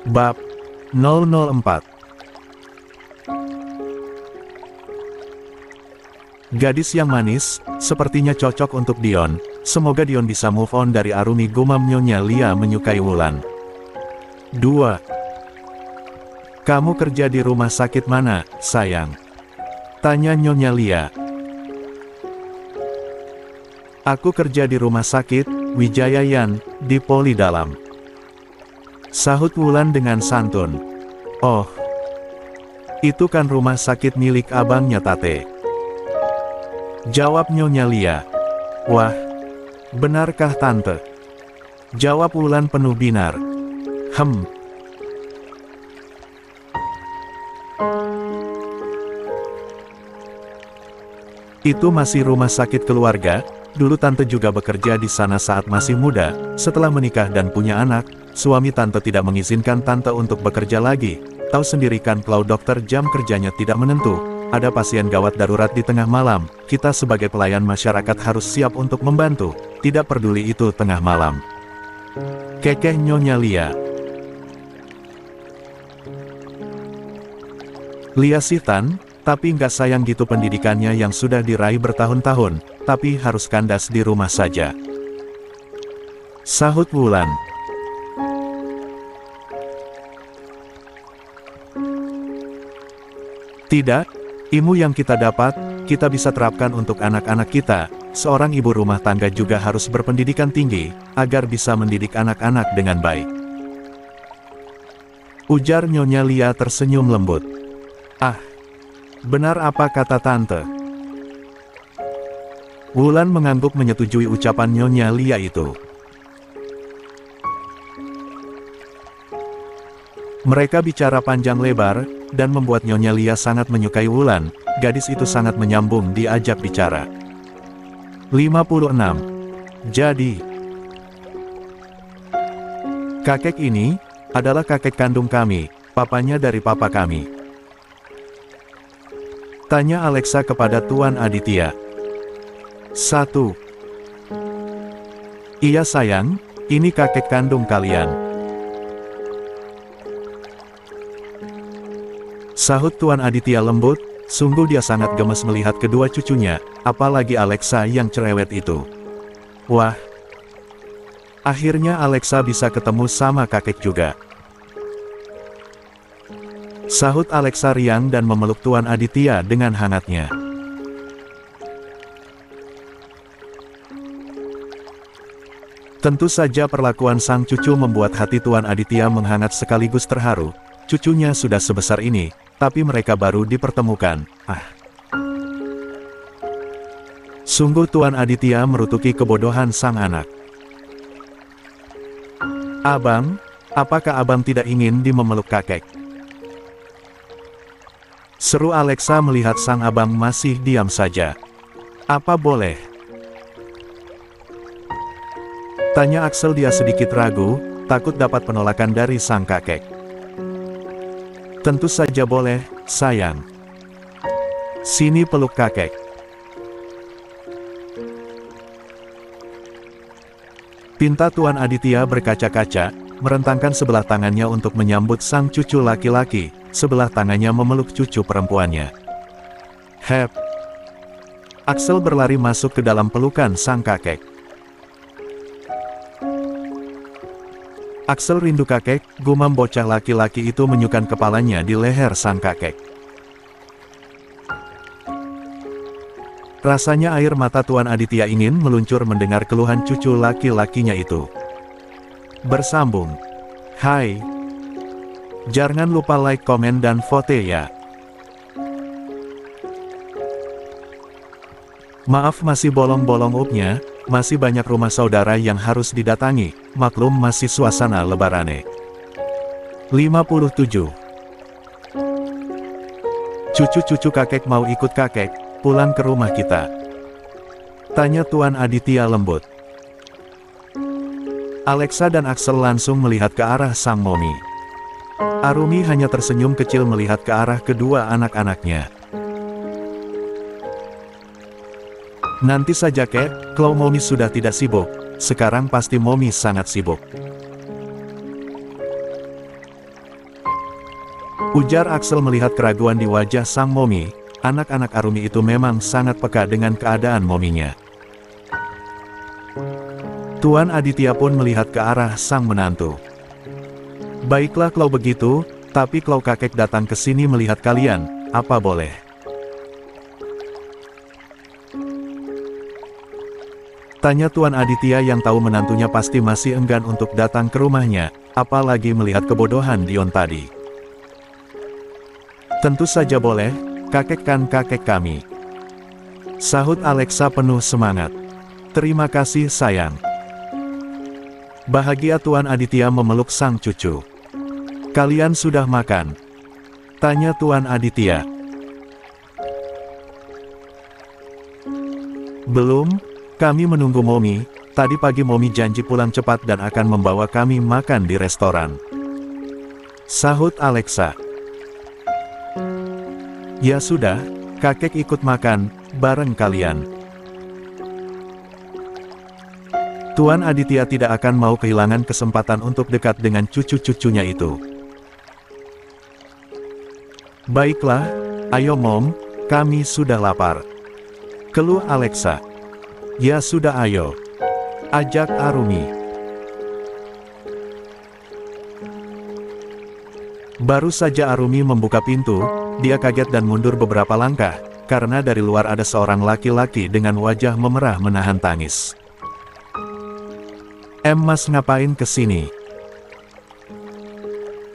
Bab 004. Gadis yang manis, sepertinya cocok untuk Dion. Semoga Dion bisa move on dari Arumi, gumam Nyonya Lia menyukai Wulan. 2. Kamu kerja di rumah sakit mana, sayang? Tanya Nyonya Lia. Aku kerja di rumah sakit Wijayayan, di Poli Dalam. Sahut Wulan dengan santun. Oh, itu kan rumah sakit milik abangnya Tate. Jawab Nyonya Lia. Wah, benarkah Tante? Jawab Wulan penuh binar. Itu masih rumah sakit keluarga. Dulu Tante juga bekerja di sana saat masih muda. Setelah menikah dan punya anak, suami Tante tidak mengizinkan Tante untuk bekerja lagi. Tahu sendiri kan kalau dokter jam kerjanya tidak menentu. Ada pasien gawat darurat di tengah malam. Kita sebagai pelayan masyarakat harus siap untuk membantu. Tidak peduli itu tengah malam. Kekeh Nyonya Lia. Lia Sitan, tapi nggak sayang gitu pendidikannya yang sudah diraih bertahun-tahun, tapi harus kandas di rumah saja. Sahut Wulan. Tidak, ilmu yang kita dapat, kita bisa terapkan untuk anak-anak kita. Seorang ibu rumah tangga juga harus berpendidikan tinggi, agar bisa mendidik anak-anak dengan baik. Ujar Nyonya Lia tersenyum lembut. Ah, benar apa kata Tante? Wulan mengangguk menyetujui ucapan Nyonya Lia itu. Mereka bicara panjang lebar, dan membuat Nyonya Lia sangat menyukai Wulan. Gadis itu sangat menyambung diajak bicara. 56. Jadi, kakek ini adalah kakek kandung kami, papanya dari papa kami. Tanya Alexa kepada Tuan Aditya. 1. Iya sayang, ini kakek kandung kalian. Sahut Tuan Aditya lembut, sungguh dia sangat gemes melihat kedua cucunya, apalagi Alexa yang cerewet itu. Wah, akhirnya Alexa bisa ketemu sama kakek juga. Sahut Alexa riang dan memeluk Tuan Aditya dengan hangatnya. Tentu saja perlakuan sang cucu membuat hati Tuan Aditya menghangat sekaligus terharu. Cucunya sudah sebesar ini, tapi mereka baru dipertemukan. Sungguh Tuan Aditya merutuki kebodohan sang anak. Abang, apakah abang tidak ingin memeluk kakek? Seru Alexa melihat sang abang masih diam saja. Apa boleh? Tanya Axel, dia sedikit ragu, takut dapat penolakan dari sang kakek. Tentu saja boleh, sayang. Sini peluk kakek. Pinta Tuan Aditya berkaca-kaca, merentangkan sebelah tangannya untuk menyambut sang cucu laki-laki, sebelah tangannya memeluk cucu perempuannya. Hep. Axel berlari masuk ke dalam pelukan sang kakek. Axel rindu kakek, gumam bocah laki-laki itu menyukan kepalanya di leher sang kakek. Rasanya air mata Tuan Aditya ingin meluncur mendengar keluhan cucu laki-lakinya itu. Bersambung. Hai. Jangan lupa like, komen, dan vote ya. Maaf masih bolong-bolong upnya, masih banyak rumah saudara yang harus didatangi, maklum masih suasana lebarane. 57. Cucu-cucu kakek mau ikut kakek, pulang ke rumah kita? Tanya Tuan Aditya lembut. Alexa dan Axel langsung melihat ke arah sang momi. Arumi hanya tersenyum kecil melihat ke arah kedua anak-anaknya. Nanti saja kek, kalau Momi sudah tidak sibuk. Sekarang pasti Momi sangat sibuk. Ujar Axel melihat keraguan di wajah sang momi. Anak-anak Arumi itu memang sangat peka dengan keadaan mominya. Tuan Aditya pun melihat ke arah sang menantu. Baiklah kalau begitu, tapi kalau kakek datang ke sini melihat kalian, apa boleh? Tanya Tuan Aditya yang tahu menantunya pasti masih enggan untuk datang ke rumahnya, apalagi melihat kebodohan Dion tadi. Tentu saja boleh, kakek kan kakek kami. Sahut Alexa penuh semangat. Terima kasih sayang. Bahagia Tuan Aditya memeluk sang cucu. Kalian sudah makan? Tanya Tuan Aditya. Belum, kami menunggu Momi. Tadi pagi Momi janji pulang cepat dan akan membawa kami makan di restoran. Sahut Alexa. Ya sudah, kakek ikut makan bareng kalian. Tuan Aditya tidak akan mau kehilangan kesempatan untuk dekat dengan cucu-cucunya itu. Baiklah, ayo Mom, kami sudah lapar. Keluh Alexa. Ya sudah ayo. Ajak Arumi. Baru saja Arumi membuka pintu, dia kaget dan mundur beberapa langkah, karena dari luar ada seorang laki-laki dengan wajah memerah menahan tangis. Mas ngapain kesini?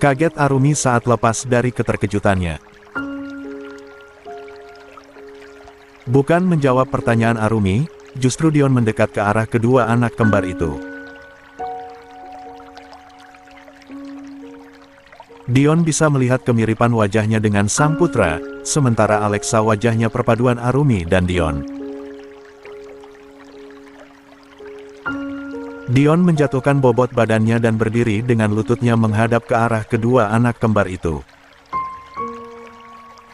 Kaget Arumi saat lepas dari keterkejutannya. Bukan menjawab pertanyaan Arumi, justru Dion mendekat ke arah kedua anak kembar itu. Dion bisa melihat kemiripan wajahnya dengan sang putra, sementara Alexa wajahnya perpaduan Arumi dan Dion. Dion menjatuhkan bobot badannya dan berdiri dengan lututnya menghadap ke arah kedua anak kembar itu.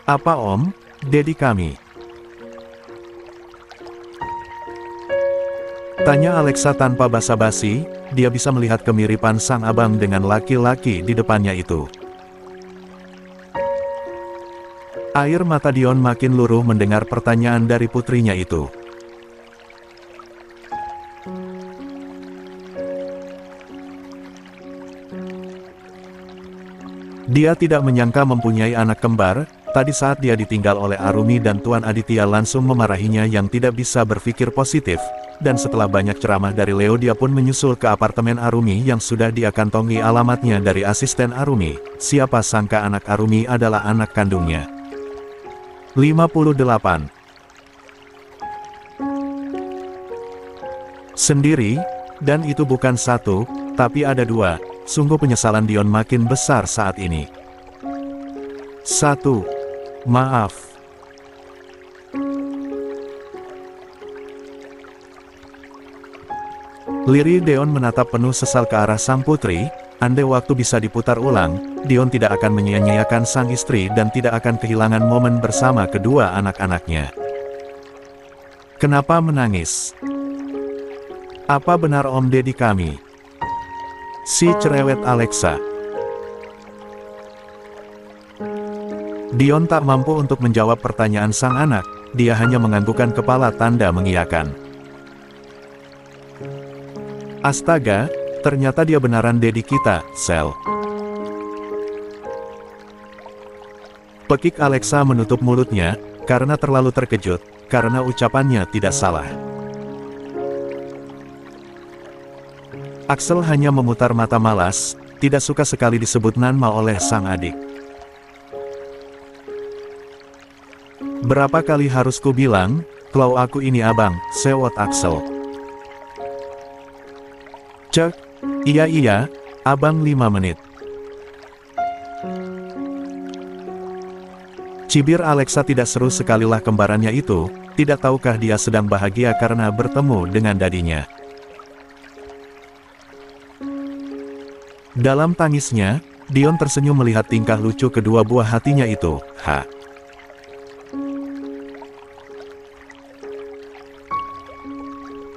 Apa Om, Dedi kami? Tanya Alexa tanpa basa-basi, dia bisa melihat kemiripan sang abang dengan laki-laki di depannya itu. Air mata Dion makin luruh mendengar pertanyaan dari putrinya itu. Dia tidak menyangka mempunyai anak kembar. Tadi saat dia ditinggal oleh Arumi dan Tuan Aditya langsung memarahinya yang tidak bisa berpikir positif. Dan setelah banyak ceramah dari Leo dia pun menyusul ke apartemen Arumi yang sudah dia kantongi alamatnya dari asisten Arumi. Siapa sangka anak Arumi adalah anak kandungnya. 58. Sendiri, dan itu bukan satu, tapi ada dua. Sungguh penyesalan Dion makin besar saat ini. 1. Maaf. Lirih Dion menatap penuh sesal ke arah sang putri. Andai waktu bisa diputar ulang, Dion tidak akan menyia-nyiakan sang istri dan tidak akan kehilangan momen bersama kedua anak-anaknya. Kenapa menangis? Apa benar Om Dedi kami? Si cerewet Alexa. Dion tak mampu untuk menjawab pertanyaan sang anak, dia hanya menganggukkan kepala tanda mengiyakan. Astaga, ternyata dia benaran Dedi kita, Sel. Pekik Alexa menutup mulutnya, karena terlalu terkejut, karena ucapannya tidak salah. Axel hanya memutar mata malas, tidak suka sekali disebut Nanma oleh sang adik. Berapa kali harus ku bilang, kalau aku ini abang, sewot Axel. Cek, iya, abang 5 menit. Cibir Alexa tidak seru sekalilah kembarannya itu, tidak tahukah dia sedang bahagia karena bertemu dengan dadinya. Dalam tangisnya, Dion tersenyum melihat tingkah lucu kedua buah hatinya itu.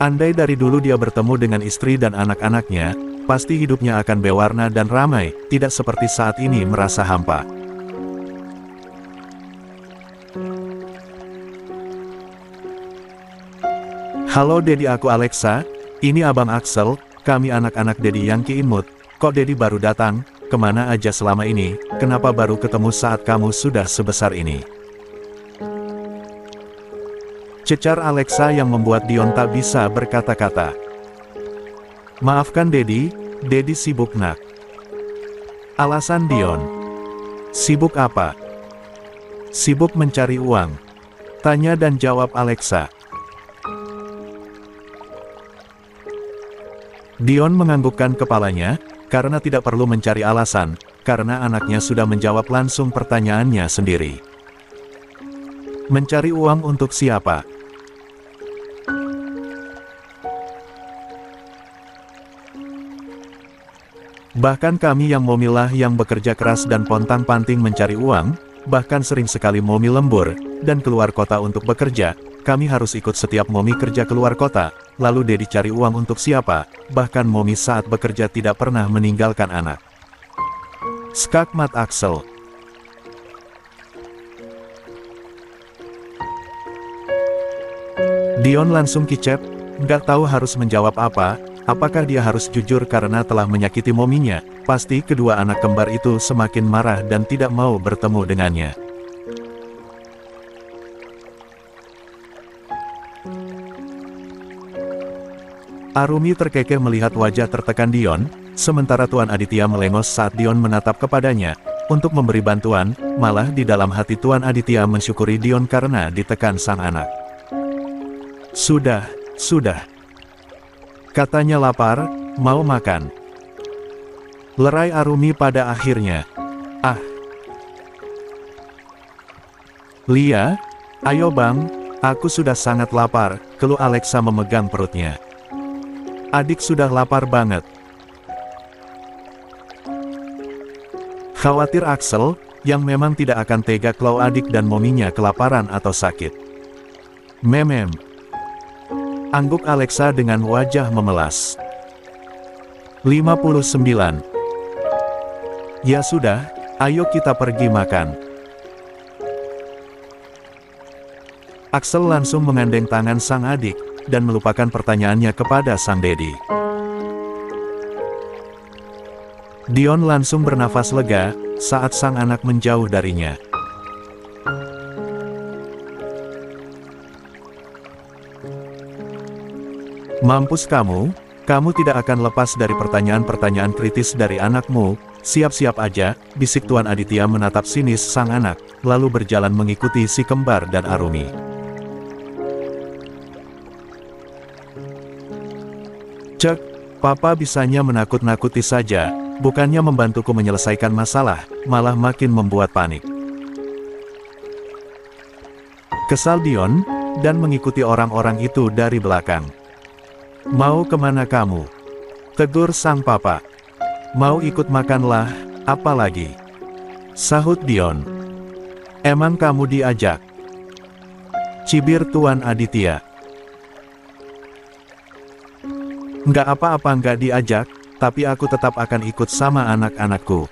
Andai dari dulu dia bertemu dengan istri dan anak-anaknya, pasti hidupnya akan berwarna dan ramai, tidak seperti saat ini merasa hampa. Halo Dedi, aku Alexa, ini Abang Axel, kami anak-anak Dedi yang imut. Kok Dedi baru datang, kemana aja selama ini, kenapa baru ketemu saat kamu sudah sebesar ini? Cecar Alexa yang membuat Dion tak bisa berkata-kata. Maafkan Dedi, Dedi sibuk nak. Alasan Dion. Sibuk apa? Sibuk mencari uang. Tanya dan jawab Alexa. Dion menganggukkan kepalanya, karena tidak perlu mencari alasan, karena anaknya sudah menjawab langsung pertanyaannya sendiri. Mencari uang untuk siapa? Bahkan kami yang momilah yang bekerja keras dan pontang-panting mencari uang, bahkan sering sekali momi lembur, dan keluar kota untuk bekerja, kami harus ikut setiap momi kerja keluar kota, lalu Dedi cari uang untuk siapa, bahkan momi saat bekerja tidak pernah meninggalkan anak. Skakmat Axel. Dion langsung kicep, nggak tahu harus menjawab apa, apakah dia harus jujur karena telah menyakiti mominya, pasti kedua anak kembar itu semakin marah dan tidak mau bertemu dengannya. Arumi terkekeh melihat wajah tertekan Dion, sementara Tuan Aditya melengos saat Dion menatap kepadanya, untuk memberi bantuan, malah di dalam hati Tuan Aditya mensyukuri Dion karena ditekan sang anak. Sudah, katanya lapar, mau makan. Lerai Arumi pada akhirnya. Ah. Lia, ayo bang, aku sudah sangat lapar, keluh Alexa memegang perutnya. Adik sudah lapar banget. Khawatir Axel, yang memang tidak akan tega kalau adik dan mominya kelaparan atau sakit. Memem. Angguk Alexa dengan wajah memelas. 59. Ya sudah, ayo kita pergi makan. Axel langsung menggandeng tangan sang adik, dan melupakan pertanyaannya kepada sang Dedi. Dion langsung bernafas lega, saat sang anak menjauh darinya. Mampus kamu tidak akan lepas dari pertanyaan-pertanyaan kritis dari anakmu, siap-siap aja, bisik Tuan Aditya menatap sinis sang anak, lalu berjalan mengikuti si kembar dan Arumi. Cek, papa bisanya menakut-nakuti saja, bukannya membantuku menyelesaikan masalah, malah makin membuat panik. Kesal Dion, dan mengikuti orang-orang itu dari belakang. Mau kemana kamu? Tegur sang papa. Mau ikut makanlah, apa lagi? Sahut Dion. Emang kamu diajak? Cibir Tuan Aditya. Nggak apa-apa nggak diajak, tapi aku tetap akan ikut sama anak-anakku.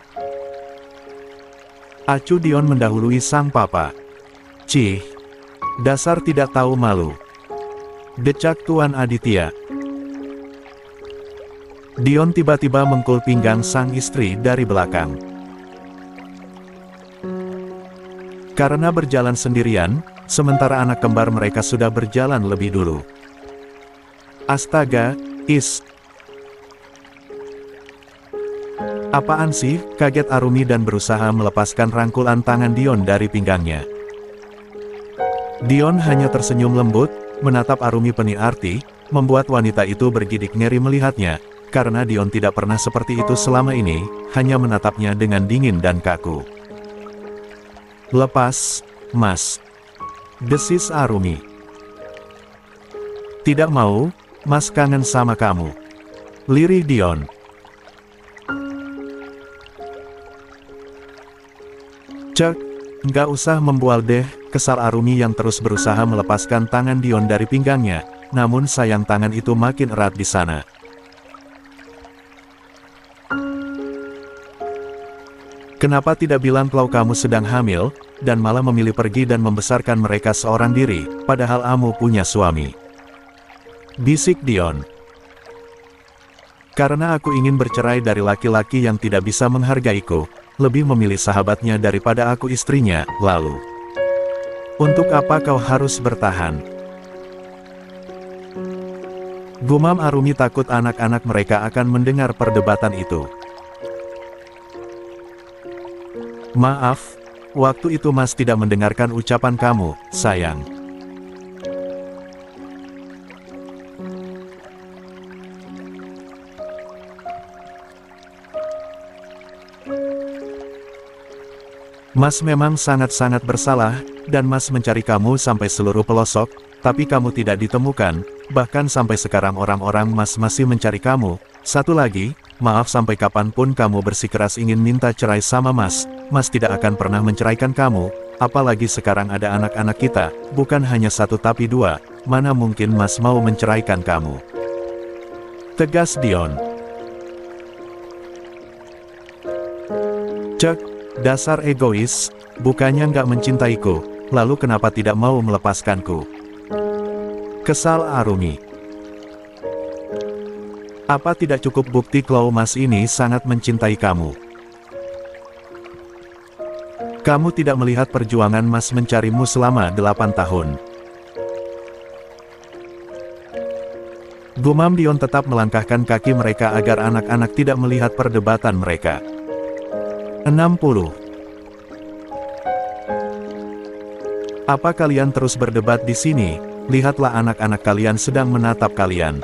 Acu Dion mendahului sang papa. Cih, dasar tidak tahu malu. Decak Tuan Aditya. Dion tiba-tiba mengkul pinggang sang istri dari belakang. Karena berjalan sendirian, sementara anak kembar mereka sudah berjalan lebih dulu. Astaga, apaan sih? Kaget Arumi dan berusaha melepaskan rangkulan tangan Dion dari pinggangnya. Dion hanya tersenyum lembut, menatap Arumi penuh arti, membuat wanita itu bergidik ngeri melihatnya, karena Dion tidak pernah seperti itu selama ini, hanya menatapnya dengan dingin dan kaku. Lepas, Mas. Desis Arumi. Tidak mau, Mas kangen sama kamu. Lirih Dion. Cek, nggak usah membual deh, kesal Arumi yang terus berusaha melepaskan tangan Dion dari pinggangnya, namun sayang tangan itu makin erat di sana. Kenapa tidak bilang kalau kamu sedang hamil? dan malah memilih pergi dan membesarkan mereka seorang diri, padahal kamu punya suami. Bisik Dion. Karena aku ingin bercerai dari laki-laki yang tidak bisa menghargaiku, lebih memilih sahabatnya daripada aku istrinya, lalu. Untuk apa kau harus bertahan? Gumam Arumi takut anak-anak mereka akan mendengar perdebatan itu. Maaf, waktu itu Mas tidak mendengarkan ucapan kamu, sayang. Mas memang sangat-sangat bersalah, dan Mas mencari kamu sampai seluruh pelosok, tapi kamu tidak ditemukan, bahkan sampai sekarang orang-orang Mas masih mencari kamu. Satu lagi, maaf sampai kapanpun kamu bersikeras ingin minta cerai sama Mas, Mas tidak akan pernah menceraikan kamu, apalagi sekarang ada anak-anak kita, bukan hanya satu tapi dua, mana mungkin Mas mau menceraikan kamu. Tegas Dion. Cek. Dasar egois, bukannya nggak mencintaiku, lalu kenapa tidak mau melepaskanku? Kesal Arumi. Apa tidak cukup bukti kalau Mas ini sangat mencintai kamu? Kamu tidak melihat perjuangan Mas mencarimu selama 8 tahun. Gumam Dion tetap melangkahkan kaki mereka agar anak-anak tidak melihat perdebatan mereka. 60. Apa kalian terus berdebat di sini? Lihatlah anak-anak kalian sedang menatap kalian.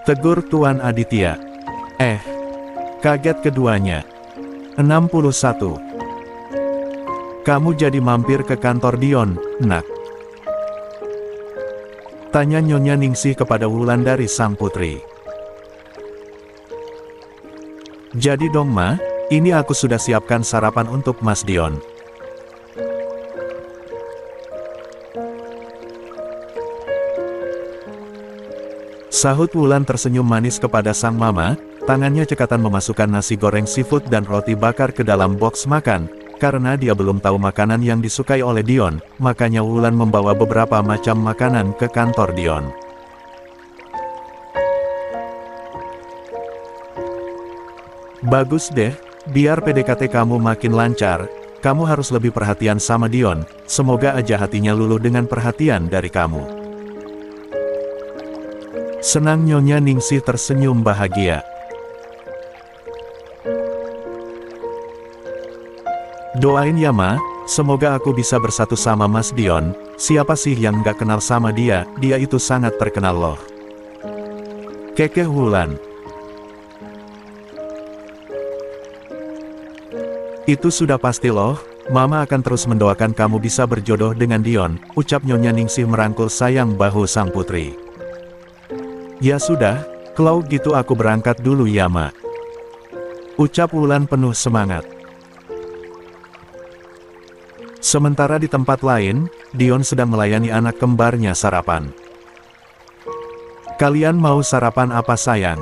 Tegur Tuan Aditya. Kaget keduanya. 61. Kamu jadi mampir ke kantor Dion, nak? Tanya Nyonya Ningsih kepada Wulandari sang putri. Jadi dong Ma, ini aku sudah siapkan sarapan untuk Mas Dion. Sahut Wulan tersenyum manis kepada sang mama, tangannya cekatan memasukkan nasi goreng seafood dan roti bakar ke dalam box makan. Karena dia belum tahu makanan yang disukai oleh Dion, makanya Wulan membawa beberapa macam makanan ke kantor Dion. Bagus deh. Biar PDKT kamu makin lancar, kamu harus lebih perhatian sama Dion, semoga aja hatinya luluh dengan perhatian dari kamu. Senang Nyonya Ningsih tersenyum bahagia. Doain ya Ma, semoga aku bisa bersatu sama Mas Dion, siapa sih yang gak kenal sama dia, dia itu sangat terkenal loh. Kekeh Wulan. Itu sudah pasti loh, Mama akan terus mendoakan kamu bisa berjodoh dengan Dion, ucap Nyonya Ningsih merangkul sayang bahu sang putri. Ya sudah, kalau gitu aku berangkat dulu ya Ma. Ucap Wulan penuh semangat. Sementara di tempat lain, Dion sedang melayani anak kembarnya sarapan. Kalian mau sarapan apa sayang?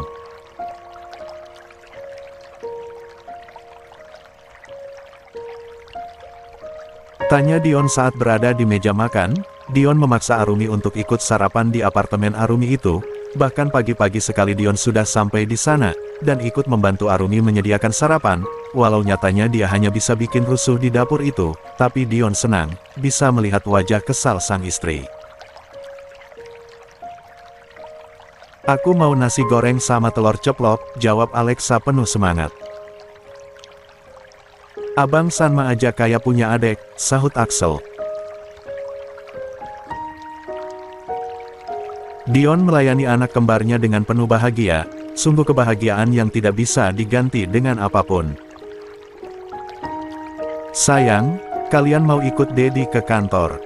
Tanya Dion saat berada di meja makan. Dion memaksa Arumi untuk ikut sarapan di apartemen Arumi itu, bahkan pagi-pagi sekali Dion sudah sampai di sana, dan ikut membantu Arumi menyediakan sarapan, walau nyatanya dia hanya bisa bikin rusuh di dapur itu, tapi Dion senang, bisa melihat wajah kesal sang istri. Aku mau nasi goreng sama telur ceplok, jawab Alexa penuh semangat. Abang Sanma aja kayak punya adek, sahut Axel. Dion melayani anak kembarnya dengan penuh bahagia, sungguh kebahagiaan yang tidak bisa diganti dengan apapun. Sayang, kalian mau ikut Dedi ke kantor?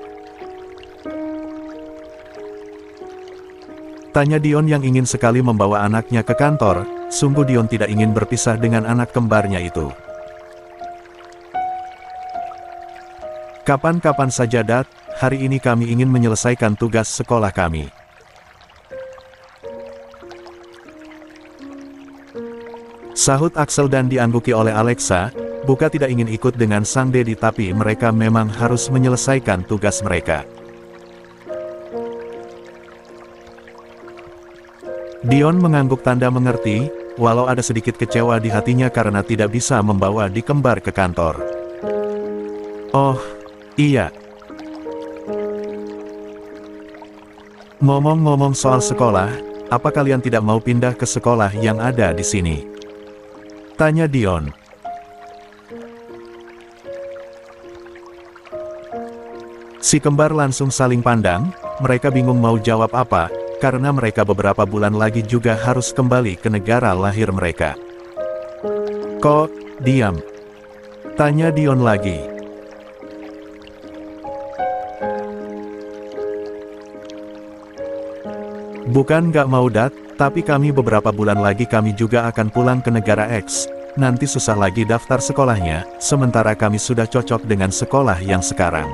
Tanya Dion yang ingin sekali membawa anaknya ke kantor, sungguh Dion tidak ingin berpisah dengan anak kembarnya itu. Kapan-kapan saja Dat, hari ini kami ingin menyelesaikan tugas sekolah kami. Sahut Axel dan diangguki oleh Alexa, Bukan tidak ingin ikut dengan Sang Dedi tapi mereka memang harus menyelesaikan tugas mereka. Dion mengangguk tanda mengerti, walau ada sedikit kecewa di hatinya karena tidak bisa membawa Di Kembar ke kantor. Oh, iya. Ngomong-ngomong soal sekolah, apa kalian tidak mau pindah ke sekolah yang ada di sini? Tanya Dion. Si kembar langsung saling pandang, mereka bingung mau jawab apa, karena mereka beberapa bulan lagi juga harus kembali ke negara lahir mereka. Kok, diam? Tanya Dion lagi. Bukan gak mau tapi kami beberapa bulan lagi kami juga akan pulang ke negara X. Nanti susah lagi daftar sekolahnya, sementara kami sudah cocok dengan sekolah yang sekarang.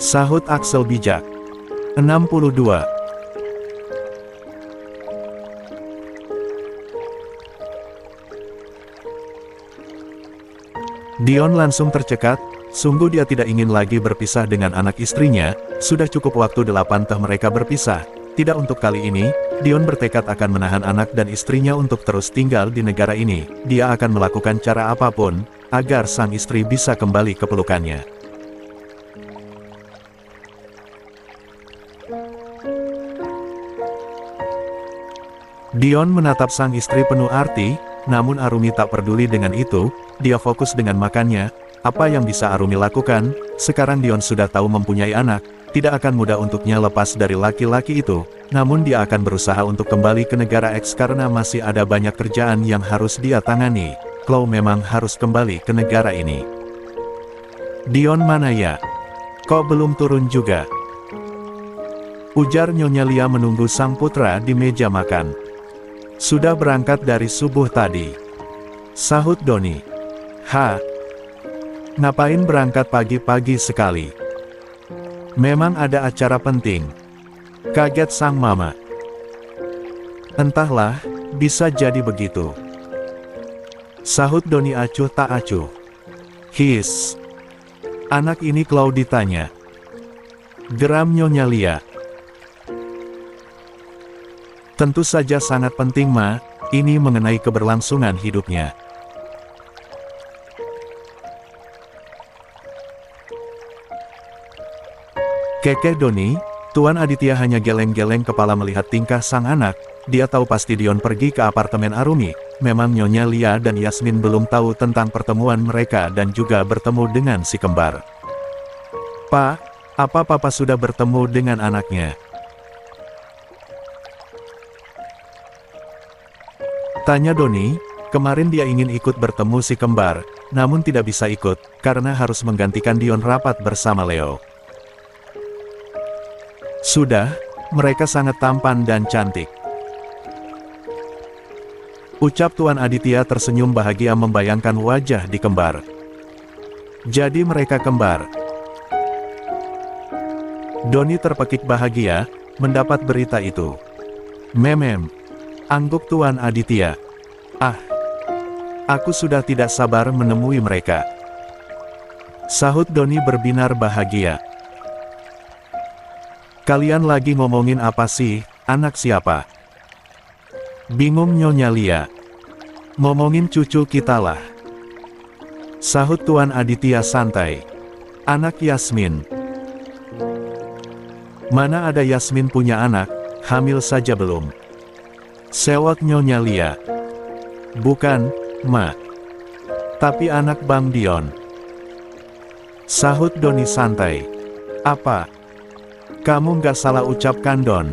Sahut Axel bijak. 62. Dion langsung tercekat, sungguh dia tidak ingin lagi berpisah dengan anak istrinya, sudah cukup waktu 8 tahun mereka berpisah. Tidak untuk kali ini, Dion bertekad akan menahan anak dan istrinya untuk terus tinggal di negara ini. Dia akan melakukan cara apapun, agar sang istri bisa kembali ke pelukannya. Dion menatap sang istri penuh arti, namun Arumi tak peduli dengan itu, dia fokus dengan makannya. Apa yang bisa Arumi lakukan? Sekarang Dion sudah tahu mempunyai anak, tidak akan mudah untuknya lepas dari laki-laki itu, namun dia akan berusaha untuk kembali ke negara X karena masih ada banyak kerjaan yang harus dia tangani. Chloe memang harus kembali ke negara ini. Dion mana ya? Kok belum turun juga? Ujar Nyonya Lia menunggu sang putra di meja makan. Sudah berangkat dari subuh tadi. Sahut Doni. Ngapain berangkat pagi-pagi sekali? Memang ada acara penting. Kaget sang mama. Entahlah, bisa jadi begitu. Sahut Doni acuh tak acuh. His. Anak ini Chloe ditanya. Geram Nyonya Lia. Tentu saja sangat penting Ma, ini mengenai keberlangsungan hidupnya. Kekeh Doni, Tuan Aditya hanya geleng-geleng kepala melihat tingkah sang anak, dia tahu pasti Dion pergi ke apartemen Arumi, memang Nyonya Lia dan Yasmin belum tahu tentang pertemuan mereka dan juga bertemu dengan si kembar. Pak, apa Papa sudah bertemu dengan anaknya? Tanya Doni, kemarin dia ingin ikut bertemu si kembar, namun tidak bisa ikut, karena harus menggantikan Dion rapat bersama Leo. Sudah, mereka sangat tampan dan cantik. Ucap Tuan Aditya tersenyum bahagia membayangkan wajah di kembar. Jadi mereka kembar. Doni terpekik bahagia, mendapat berita itu. Memem. Angguk Tuan Aditya. Aku sudah tidak sabar menemui mereka. Sahut Doni berbinar bahagia. Kalian lagi ngomongin apa sih, anak siapa? Bingung Nyonya Lia. Ngomongin cucu kita lah. Sahut Tuan Aditya santai. Anak Yasmin. Mana ada Yasmin punya anak, hamil saja belum. Sewot Nyonya Lia. Bukan, Ma. Tapi anak Bang Dion. Sahut Doni santai. Apa? Kamu nggak salah ucapkan Don.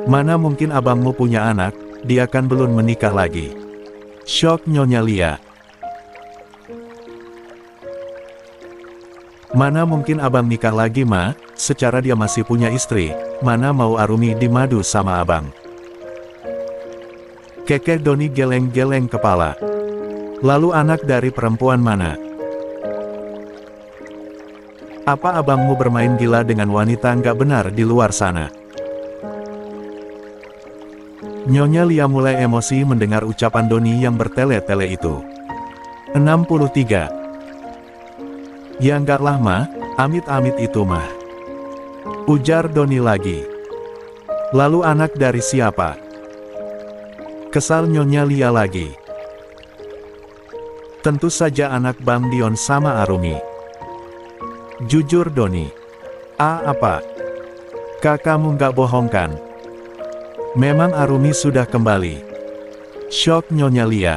Mana mungkin abangmu punya anak, dia kan belum menikah lagi. Syok Nyonya Lia. Mana mungkin abang nikah lagi Ma, secara dia masih punya istri, mana mau Arumi dimadu sama abang. Kekeh Doni geleng-geleng kepala. Lalu anak dari perempuan mana? Apa abangmu bermain gila dengan wanita nggak benar di luar sana? Nyonya Lia mulai emosi mendengar ucapan Doni yang bertele-tele itu. 63. Ya enggak lah mah, amit-amit itu mah. Ujar Doni lagi. Lalu anak dari siapa? Kesal Nyonya Lia lagi. Tentu saja anak Bang Dion sama Arumi. Jujur Doni. Apa? Kakakmu nggak bohong kan? Memang Arumi sudah kembali. Syok Nyonya Lia.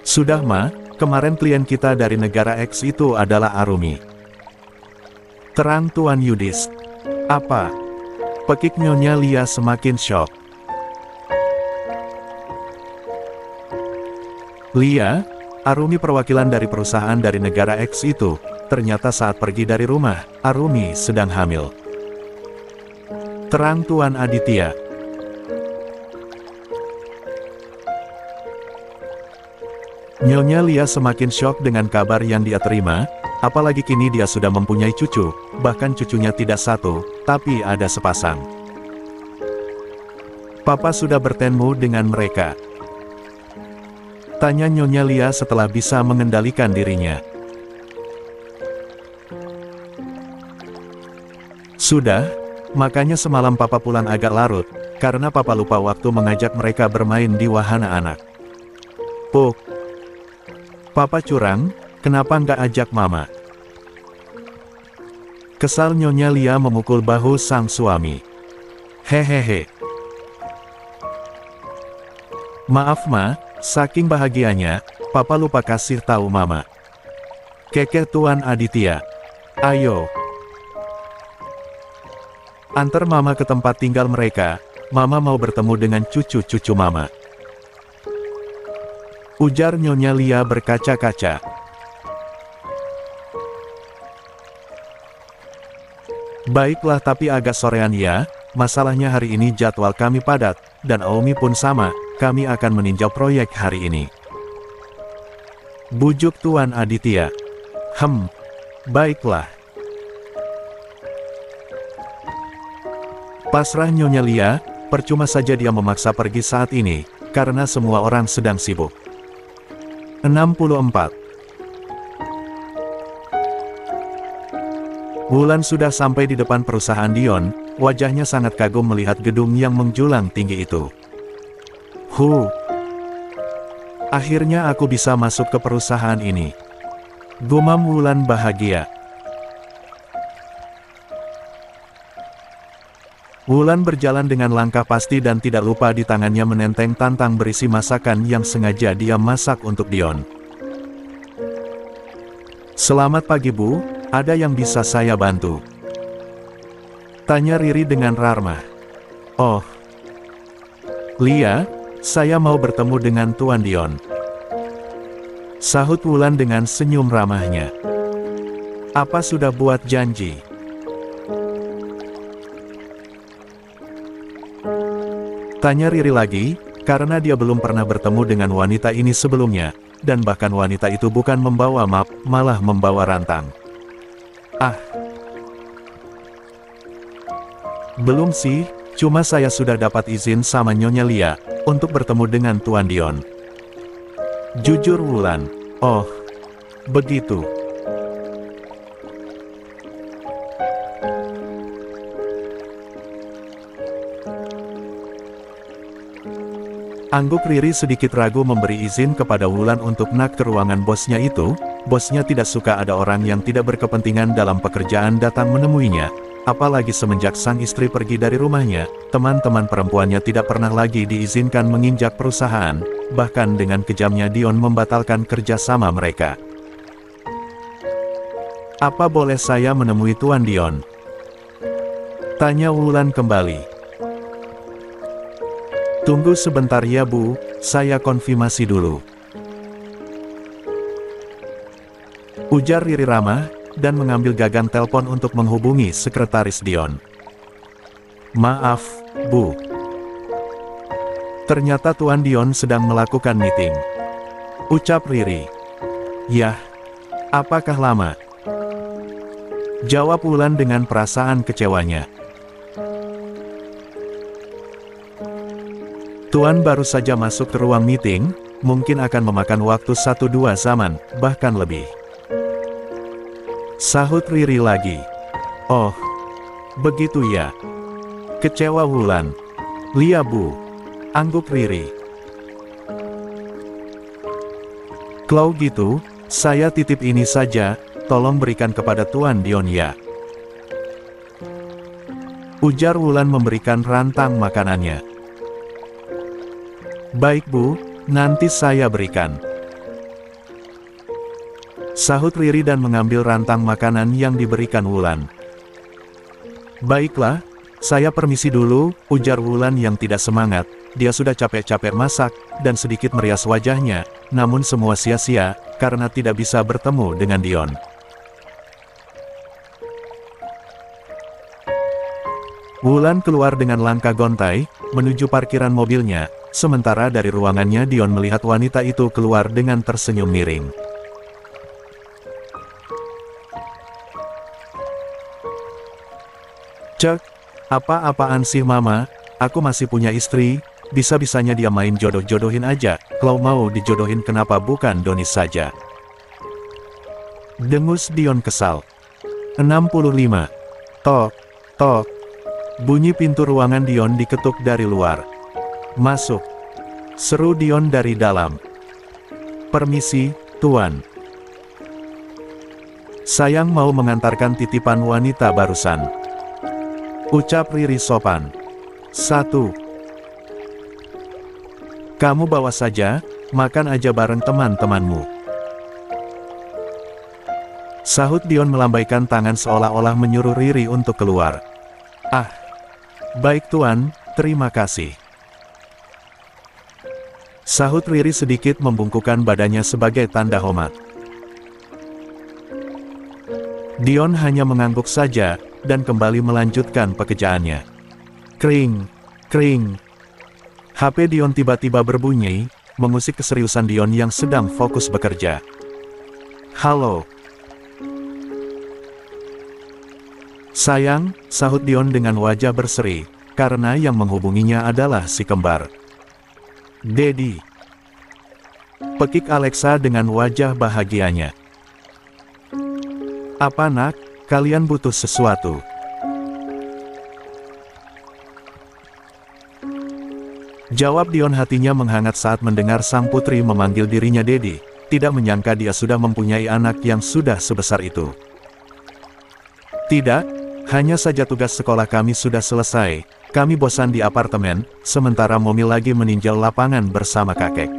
Sudah mah, kemarin klien kita dari negara X itu adalah Arumi. Terang Tuan Yudis. Apa? Pekik Nyonya Lia semakin syok. Lia, Arumi perwakilan dari perusahaan dari negara X itu, ternyata saat pergi dari rumah, Arumi sedang hamil. Terang Tuan Aditya. Nyonya Lia semakin syok dengan kabar yang dia terima, apalagi kini dia sudah mempunyai cucu, bahkan cucunya tidak satu, tapi ada sepasang. Papa sudah bertemu dengan mereka. Tanya Nyonya Lia setelah bisa mengendalikan dirinya. Sudah, makanya semalam Papa pulang agak larut, karena Papa lupa waktu mengajak mereka bermain di wahana anak. Puk. Papa curang, kenapa nggak ajak Mama? Kesal Nyonya Lia memukul bahu sang suami. Hehehe. Maaf Ma, saking bahagianya, Papa lupa kasih tahu Mama. Keke Tuan Aditya. Ayo. Antar Mama ke tempat tinggal mereka, Mama mau bertemu dengan cucu-cucu Mama. Ujar Nyonya Lia berkaca-kaca. Baiklah tapi agak sorean ya, masalahnya hari ini jadwal kami padat, dan Aumi pun sama, kami akan meninjau proyek hari ini. Bujuk Tuan Aditya. Baiklah. Pasrah Nyonya Lia, percuma saja dia memaksa pergi saat ini, karena semua orang sedang sibuk. 64. Wulan sudah sampai di depan perusahaan Dion, wajahnya sangat kagum melihat gedung yang menjulang tinggi itu. Akhirnya aku bisa masuk ke perusahaan ini. Gumam Wulan bahagia. Wulan berjalan dengan langkah pasti dan tidak lupa di tangannya menenteng tantang berisi masakan yang sengaja dia masak untuk Dion. Selamat pagi Bu, ada yang bisa saya bantu? Tanya Riri dengan ramah. Oh, Lia, saya mau bertemu dengan Tuan Dion. Sahut Wulan dengan senyum ramahnya. Apa sudah buat janji? Tanya Riri lagi, karena dia belum pernah bertemu dengan wanita ini sebelumnya, dan bahkan wanita itu bukan membawa map, malah membawa rantang. Belum sih, cuma saya sudah dapat izin sama Nyonya Lia, untuk bertemu dengan Tuan Dion. Jujur Wulan. Oh, begitu. Angguk Riri sedikit ragu memberi izin kepada Wulan untuk nak ke ruangan bosnya itu. Bosnya tidak suka ada orang yang tidak berkepentingan dalam pekerjaan datang menemuinya. Apalagi semenjak sang istri pergi dari rumahnya, teman-teman perempuannya tidak pernah lagi diizinkan menginjak perusahaan. Bahkan dengan kejamnya Dion membatalkan kerjasama mereka. Apa boleh saya menemui Tuan Dion? Tanya Wulan kembali. Tunggu sebentar ya Bu, saya konfirmasi dulu. Ujar Riri ramah, dan mengambil gagang telepon untuk menghubungi sekretaris Dion. Maaf, Bu. Ternyata Tuan Dion sedang melakukan meeting. Ucap Riri. Yah, apakah lama? Jawab Wulan dengan perasaan kecewanya. Tuan baru saja masuk ke ruang meeting, mungkin akan memakan waktu 1-2 zaman, bahkan lebih. Sahut Riri lagi. Oh, begitu ya. Kecewa Wulan. Lia Bu. Angguk Riri. Kalau gitu, saya titip ini saja, tolong berikan kepada Tuan Dion ya. Ujar Wulan memberikan rantang makanannya. Baik Bu, nanti saya berikan. Sahut Riri dan mengambil rantang makanan yang diberikan Wulan. Baiklah, saya permisi dulu, ujar Wulan yang tidak semangat. Dia sudah capek-capek masak, dan sedikit merias wajahnya, namun semua sia-sia, karena tidak bisa bertemu dengan Dion. Wulan keluar dengan langkah gontai, menuju parkiran mobilnya, sementara dari ruangannya Dion melihat wanita itu keluar dengan tersenyum miring. Cek, apa-apaan sih Mama, aku masih punya istri, bisa-bisanya dia main jodoh-jodohin aja, kalau mau dijodohin kenapa bukan Donis saja. Dengus Dion kesal. 65. Tok, tok. Bunyi pintu ruangan Dion diketuk dari luar. Masuk. Seru Dion dari dalam. Permisi, Tuan. Sayang mau mengantarkan titipan wanita barusan. Ucap Riri sopan. 1. Kamu bawa saja, makan aja bareng teman-temanmu. Sahut Dion melambaikan tangan seolah-olah menyuruh Riri untuk keluar. Ah, baik Tuan, terima kasih. Sahut Riri sedikit membungkukkan badannya sebagai tanda hormat. Dion hanya mengangguk saja, dan kembali melanjutkan pekerjaannya. Kring, kring. HP Dion tiba-tiba berbunyi, mengusik keseriusan Dion yang sedang fokus bekerja. Halo. Sayang, sahut Dion dengan wajah berseri, karena yang menghubunginya adalah si kembar. Dedi. Pekik Alexa dengan wajah bahagianya. Apa nak, kalian butuh sesuatu? Jawab Dion, hatinya menghangat saat mendengar sang putri memanggil dirinya Dedi. Tidak menyangka dia sudah mempunyai anak yang sudah sebesar itu. Tidak, hanya saja tugas sekolah kami sudah selesai. Kami bosan di apartemen, sementara Momi lagi meninjau lapangan bersama kakek.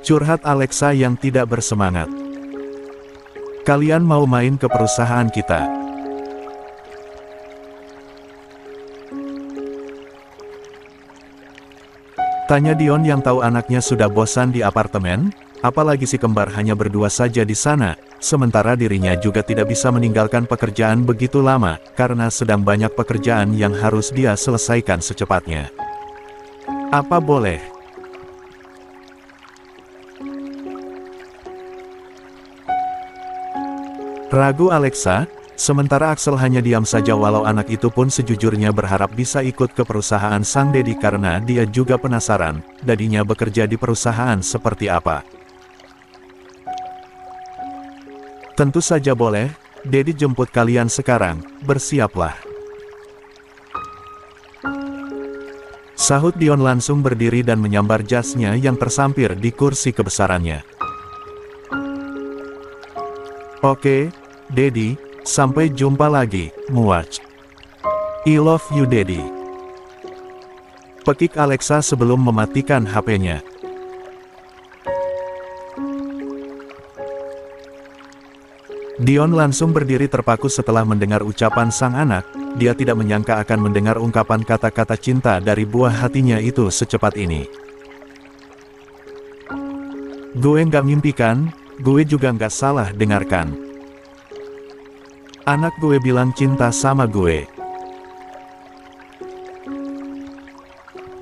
Curhat Alexa yang tidak bersemangat. Kalian mau main ke perusahaan kita? Tanya Dion yang tahu anaknya sudah bosan di apartemen, apalagi si kembar hanya berdua saja di sana, sementara dirinya juga tidak bisa meninggalkan pekerjaan begitu lama, karena sedang banyak pekerjaan yang harus dia selesaikan secepatnya. Apa boleh? Ragu Alexa, sementara Axel hanya diam saja walau anak itu pun sejujurnya berharap bisa ikut ke perusahaan sang Dedi karena dia juga penasaran, dadinya bekerja di perusahaan seperti apa. Tentu saja boleh, Dedi jemput kalian sekarang, bersiaplah. Sahut Dion langsung berdiri dan menyambar jasnya yang tersampir di kursi kebesarannya. Oke, Dedi, sampai jumpa lagi, muach. I love you Dedi. Pekik Alexa sebelum mematikan HP-nya. Dion langsung berdiri terpaku setelah mendengar ucapan sang anak, dia tidak menyangka akan mendengar ungkapan kata-kata cinta dari buah hatinya itu secepat ini. Gue nggak mimpikan, gue juga nggak salah dengarkan. Anak gue bilang cinta sama gue.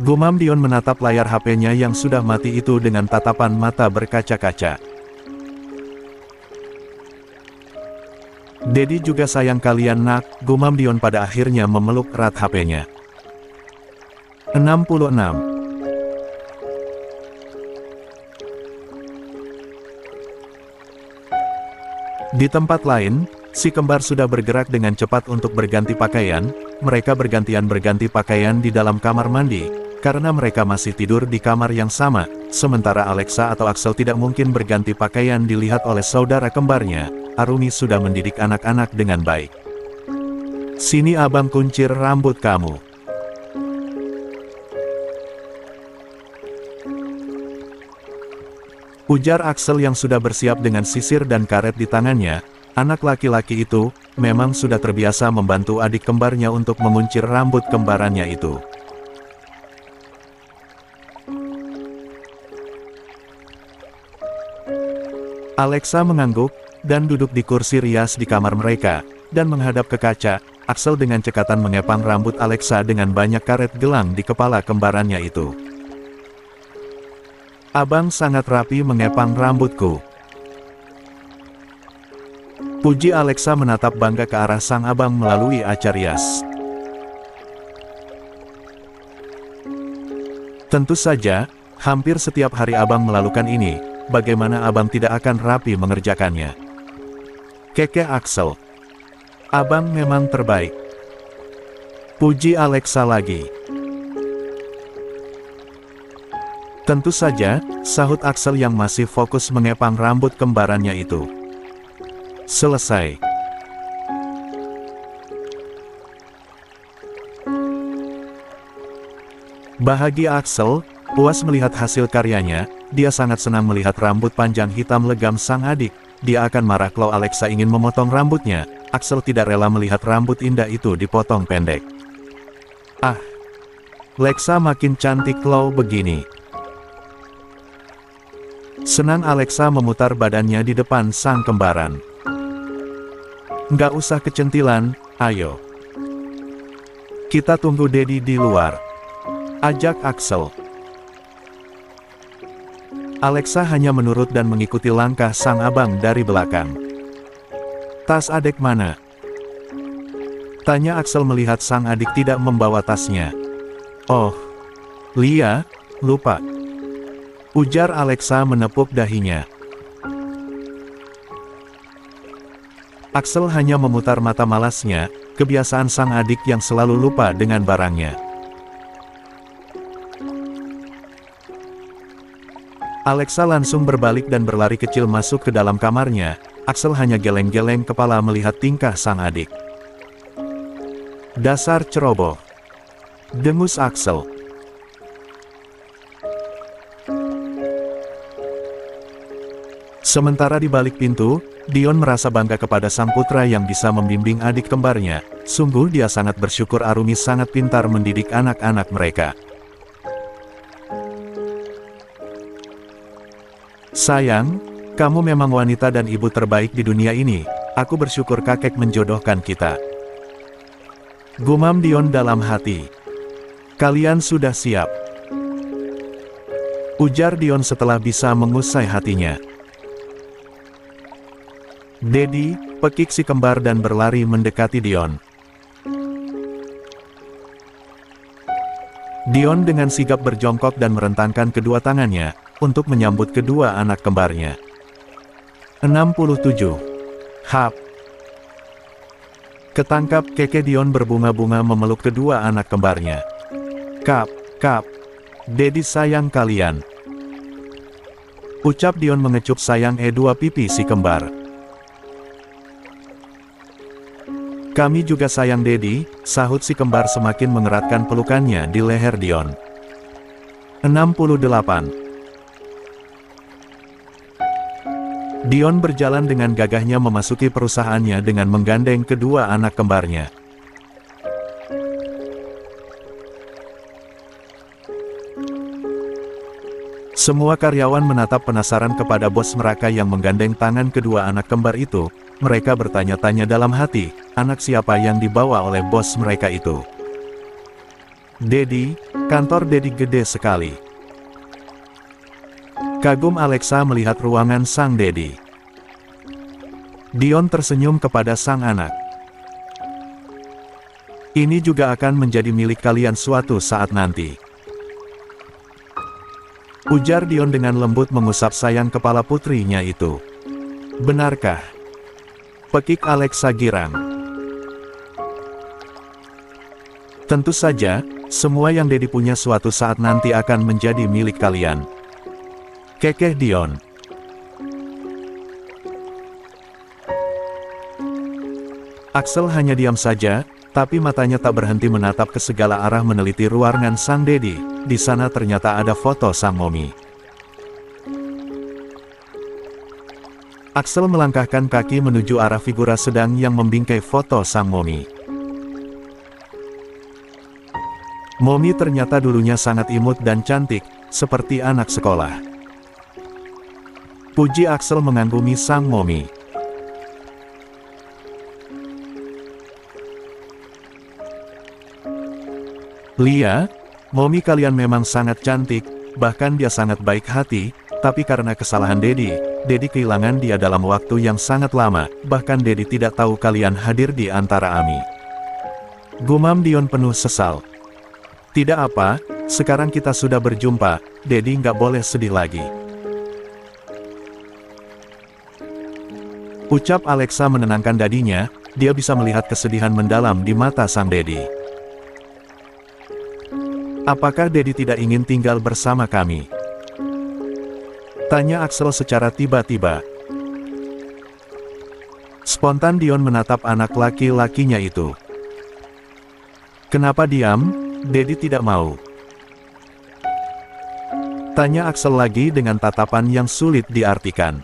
Gumam Dion menatap layar HP-nya yang sudah mati itu dengan tatapan mata berkaca-kaca. Dedi juga sayang kalian nak, gumam Dion pada akhirnya memeluk erat HP-nya. 66. Di tempat lain, si kembar sudah bergerak dengan cepat untuk berganti pakaian. Mereka bergantian berganti pakaian di dalam kamar mandi, karena mereka masih tidur di kamar yang sama. Sementara Alexa atau Axel tidak mungkin berganti pakaian dilihat oleh saudara kembarnya. Arumi sudah mendidik anak-anak dengan baik. "Sini abang kuncir rambut kamu," ujar Axel yang sudah bersiap dengan sisir dan karet di tangannya. Anak laki-laki itu memang sudah terbiasa membantu adik kembarnya untuk menguncir rambut kembarannya itu. Alexa mengangguk dan duduk di kursi rias di kamar mereka, dan menghadap ke kaca. Axel dengan cekatan mengepang rambut Alexa dengan banyak karet gelang di kepala kembarannya itu. "Abang sangat rapi mengepang rambutku," puji Alexa menatap bangga ke arah sang abang melalui acar rias. "Tentu saja, hampir setiap hari abang melakukan ini, bagaimana abang tidak akan rapi mengerjakannya?" Kekeh Axel. "Abang memang terbaik," puji Alexa lagi. "Tentu saja," sahut Axel yang masih fokus mengepang rambut kembarannya itu. Selesai. Bahagia Axel, puas melihat hasil karyanya. Dia sangat senang melihat rambut panjang hitam legam sang adik. Dia akan marah kalau Alexa ingin memotong rambutnya. Axel tidak rela melihat rambut indah itu dipotong pendek. "Ah, Alexa makin cantik kalau begini." Senang Alexa memutar badannya di depan sang kembaran. "Nggak usah kecentilan, ayo. Kita tunggu Dedi di luar," ajak Axel. Alexa hanya menurut dan mengikuti langkah sang abang dari belakang. "Tas adik mana?" tanya Axel melihat sang adik tidak membawa tasnya. "Oh, Lia, lupa," ujar Alexa menepuk dahinya. Axel hanya memutar mata malasnya, kebiasaan sang adik yang selalu lupa dengan barangnya. Alexa langsung berbalik dan berlari kecil masuk ke dalam kamarnya. Axel hanya geleng-geleng kepala melihat tingkah sang adik. "Dasar ceroboh," dengus Axel. Sementara di balik pintu, Dion merasa bangga kepada sang putra yang bisa membimbing adik kembarnya. Sungguh dia sangat bersyukur Arumi sangat pintar mendidik anak-anak mereka. "Sayang, kamu memang wanita dan ibu terbaik di dunia ini. Aku bersyukur kakek menjodohkan kita," gumam Dion dalam hati. "Kalian sudah siap?" ujar Dion setelah bisa mengusai hatinya. Dedi, pekik si kembar dan berlari mendekati Dion. Dion dengan sigap berjongkok dan merentangkan kedua tangannya, untuk menyambut kedua anak kembarnya. 67. Hap. Ketangkap keke Dion berbunga-bunga memeluk kedua anak kembarnya. Kap, Dedi sayang kalian," ucap Dion mengecup sayang dua pipi si kembar. "Kami juga sayang Dedi," sahut si kembar semakin mengeratkan pelukannya di leher Dion. 68. Dion berjalan dengan gagahnya memasuki perusahaannya dengan menggandeng kedua anak kembarnya. Semua karyawan menatap penasaran kepada bos mereka yang menggandeng tangan kedua anak kembar itu. Mereka bertanya-tanya dalam hati, anak siapa yang dibawa oleh bos mereka itu? "Dedi, kantor Dedi gede sekali," kagum Alexa melihat ruangan sang Dedi. Dion tersenyum kepada sang anak. "Ini juga akan menjadi milik kalian suatu saat nanti," ujar Dion dengan lembut mengusap sayang kepala putrinya itu. "Benarkah?" Pekik Alexa girang. Tentu saja, semua yang Dedi punya suatu saat nanti akan menjadi milik kalian. Kekeh Dion. Axel hanya diam saja, tapi matanya tak berhenti menatap ke segala arah meneliti ruangan sang Dedi. Di sana ternyata ada foto sang Momi. Axel melangkahkan kaki menuju arah figura sedang yang membingkai foto sang Momi. Momi ternyata dulunya sangat imut dan cantik, seperti anak sekolah. Puji Axel mengagumi sang Momi. Lia, Momi kalian memang sangat cantik, bahkan dia sangat baik hati, tapi karena kesalahan Dedi kehilangan dia dalam waktu yang sangat lama, bahkan Dedi tidak tahu kalian hadir di antara kami. Gumam Dion penuh sesal. Tidak apa, sekarang kita sudah berjumpa, Dedi nggak boleh sedih lagi. Ucap Alexa menenangkan dadinya, dia bisa melihat kesedihan mendalam di mata sang Dedi. Apakah Dedi tidak ingin tinggal bersama kami? Tanya Axel secara tiba-tiba. Spontan Dion menatap anak laki-lakinya itu. Kenapa diam? Dedi tidak mau. Tanya Axel lagi dengan tatapan yang sulit diartikan.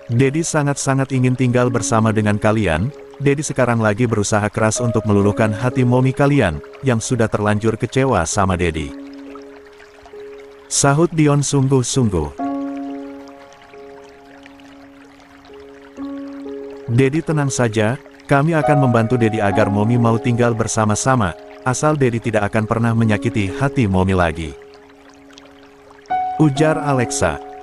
Dedi sangat-sangat ingin tinggal bersama dengan kalian. Dedi sekarang lagi berusaha keras untuk meluluhkan hati Momi kalian, yang sudah terlanjur kecewa sama Dedi. Sahut Dion sungguh-sungguh. Dedi tenang saja, kami akan membantu Dedi agar Momi mau tinggal bersama-sama, asal Dedi tidak akan pernah menyakiti hati Momi lagi. Ujar Alexa.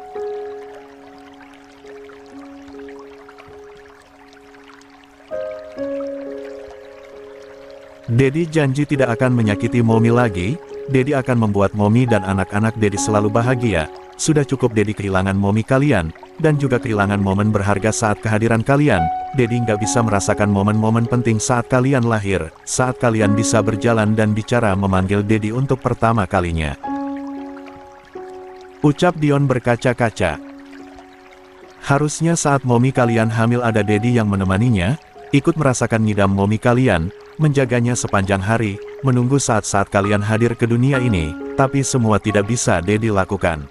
Dedi janji tidak akan menyakiti Momi lagi, Dedi akan membuat Momi dan anak-anak Dedi selalu bahagia. Sudah cukup Dedi kehilangan Momi kalian, dan juga kehilangan momen berharga saat kehadiran kalian. Dedi nggak bisa merasakan momen-momen penting saat kalian lahir, saat kalian bisa berjalan dan bicara memanggil Dedi untuk pertama kalinya. Ucap Dion berkaca-kaca. Harusnya saat Momi kalian hamil ada Dedi yang menemaninya, ikut merasakan ngidam Momi kalian, menjaganya sepanjang hari, menunggu saat-saat kalian hadir ke dunia ini, tapi semua tidak bisa Dedi lakukan.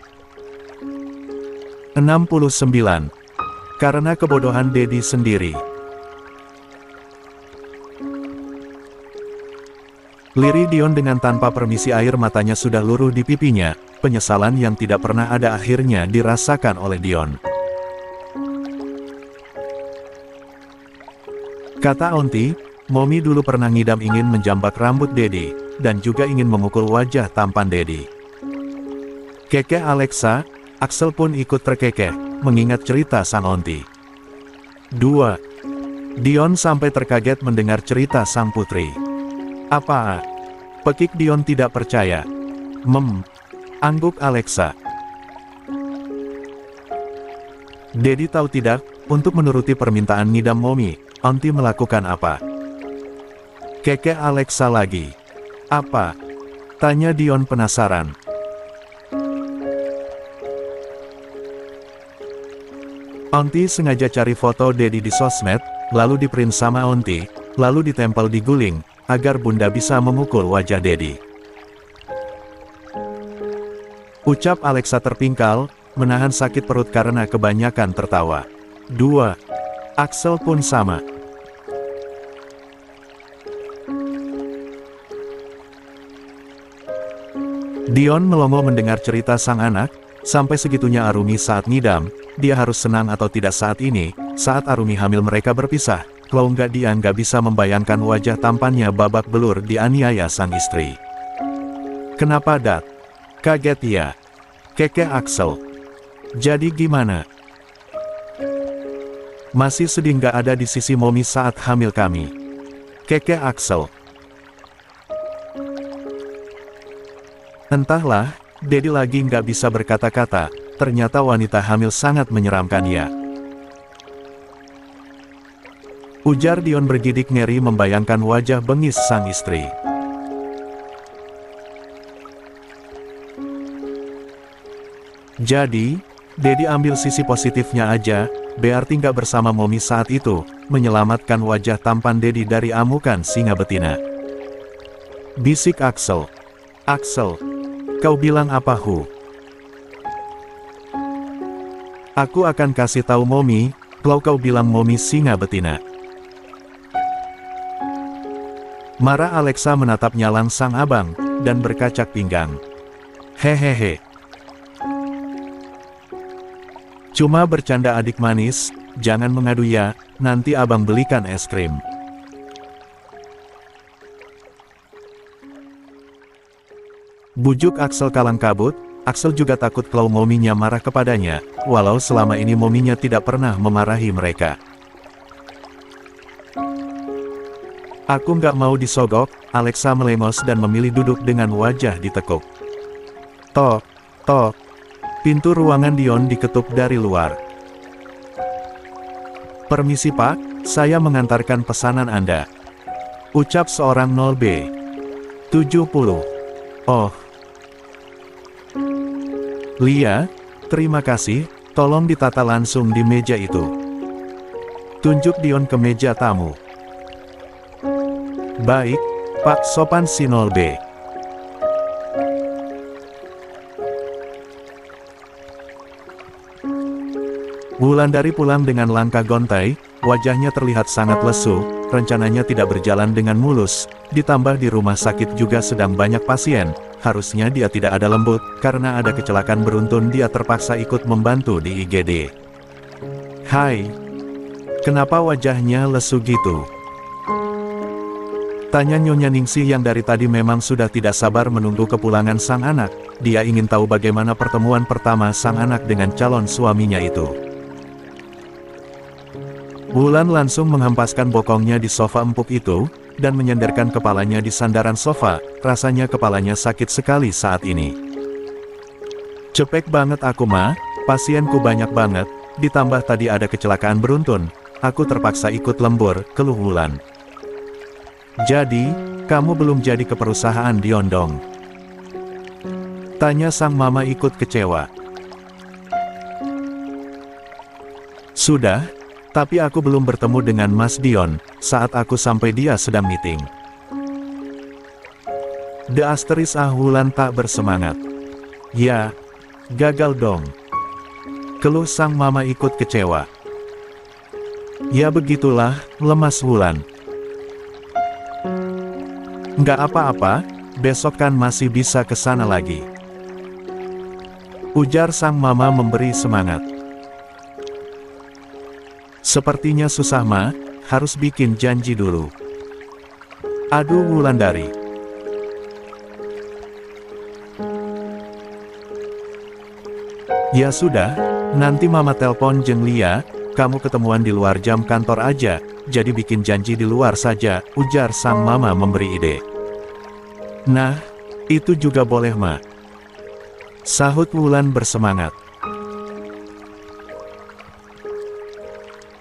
69. Karena kebodohan Dedi sendiri. Lirih Dion dengan tanpa permisi air matanya sudah luruh di pipinya, penyesalan yang tidak pernah ada akhirnya dirasakan oleh Dion. Kata Aunty, Momi dulu pernah ngidam ingin menjambak rambut Dedi, dan juga ingin memukul wajah tampan Dedi. Kekeh Alexa, Axel pun ikut terkekeh, mengingat cerita sang Aunty. 2. Dion sampai terkaget mendengar cerita sang putri. Apa? Pekik Dion tidak percaya. Angguk Alexa. Dedi tahu tidak, untuk menuruti permintaan ngidam Momi, Aunty melakukan apa? Kekeh Alexa lagi. Apa? Tanya Dion penasaran. Aunty sengaja cari foto Dedi di sosmed, lalu diprint sama Aunty, lalu ditempel di guling, agar Bunda bisa memukul wajah Dedi. Ucap Alexa terpingkal, menahan sakit perut karena kebanyakan tertawa. 2. Axel pun sama. Dion melongo mendengar cerita sang anak, sampai segitunya Arumi saat ngidam, dia harus senang atau tidak saat ini, saat Arumi hamil mereka berpisah, kalau nggak dia nggak bisa membayangkan wajah tampannya babak belur dianiaya sang istri. Kenapa Dat? Kaget ya? Kekeh Axel. Jadi gimana? Masih sedih nggak ada di sisi Momi saat hamil kami? Kekeh Axel. Entahlah, Dedi lagi nggak bisa berkata-kata, ternyata wanita hamil sangat menyeramkan ya. Ujar Dion bergidik ngeri membayangkan wajah bengis sang istri. Jadi, Dedi ambil sisi positifnya aja, berarti nggak bersama Momi saat itu, menyelamatkan wajah tampan Dedi dari amukan singa betina. Bisik Axel. Axel, kau bilang apa Hu? Aku akan kasih tahu Momi, kalau kau bilang Momi singa betina. Marah Alexa menatap nyalang sang abang, dan berkacak pinggang. Hehehe. Cuma bercanda adik manis, jangan mengadu ya, nanti abang belikan es krim. Bujuk Axel kalang kabut, Axel juga takut kalau Mominya marah kepadanya, walau selama ini Mominya tidak pernah memarahi mereka. Aku nggak mau disogok, Alexa melengos dan memilih duduk dengan wajah ditekuk. Tok, tok. Pintu ruangan Dion diketuk dari luar. Permisi Pak, saya mengantarkan pesanan Anda. Ucap seorang 0B. 70. Oh. Lia, terima kasih, tolong ditata langsung di meja itu. Tunjuk Dion ke meja tamu. Baik, Pak, sopan si 0B. Wulandari pulang dengan langkah gontai, wajahnya terlihat sangat lesu, rencananya tidak berjalan dengan mulus, ditambah di rumah sakit juga sedang banyak pasien, harusnya dia tidak ada lembut, karena ada kecelakaan beruntun dia terpaksa ikut membantu di IGD. Hai, kenapa wajahnya lesu gitu? Tanya Nyonya Ningsih yang dari tadi memang sudah tidak sabar menunggu kepulangan sang anak, dia ingin tahu bagaimana pertemuan pertama sang anak dengan calon suaminya itu. Wulan langsung menghempaskan bokongnya di sofa empuk itu, dan menyandarkan kepalanya di sandaran sofa, rasanya kepalanya sakit sekali saat ini. Cepek banget aku mah, pasienku banyak banget, ditambah tadi ada kecelakaan beruntun, aku terpaksa ikut lembur, keluh Wulan. Jadi, kamu belum jadi ke perusahaan Dion dong? Tanya sang mama ikut kecewa. Sudah. Tapi aku belum bertemu dengan Mas Dion, saat aku sampai dia sedang meeting. The Asteris Wulan tak bersemangat. Ya, gagal dong. Keluh sang mama ikut kecewa. Ya begitulah, lemas Wulan. Nggak apa-apa, besok kan masih bisa ke sana lagi. Ujar sang mama memberi semangat. Sepertinya susah mah, harus bikin janji dulu. Aduh Wulandari. Ya sudah, nanti mama telpon Jeng Lia, kamu ketemuan di luar jam kantor aja, jadi bikin janji di luar saja, ujar sang mama memberi ide. Nah, itu juga boleh mah. Sahut Wulan bersemangat.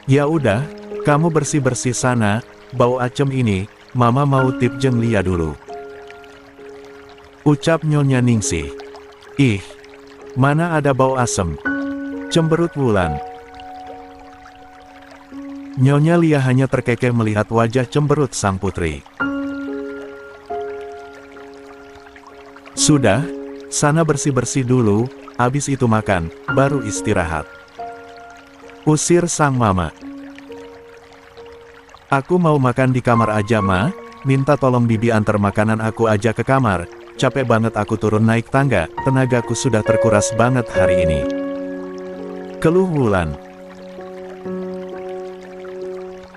Ya udah, kamu bersih-bersih sana, bau acem ini, mama mau tip Jeng Lia dulu. Ucap Nyonya Ningsih. Ih, mana ada bau asem? Cemberut Wulan. Nyonya Lia hanya terkekeh melihat wajah cemberut sang putri. Sudah, sana bersih-bersih dulu, habis itu makan, baru istirahat. Usir sang mama. Aku mau makan di kamar aja ma, minta tolong bibi antar makanan aku aja ke kamar, capek banget aku turun naik tangga, tenagaku sudah terkuras banget hari ini. Keluh Wulan.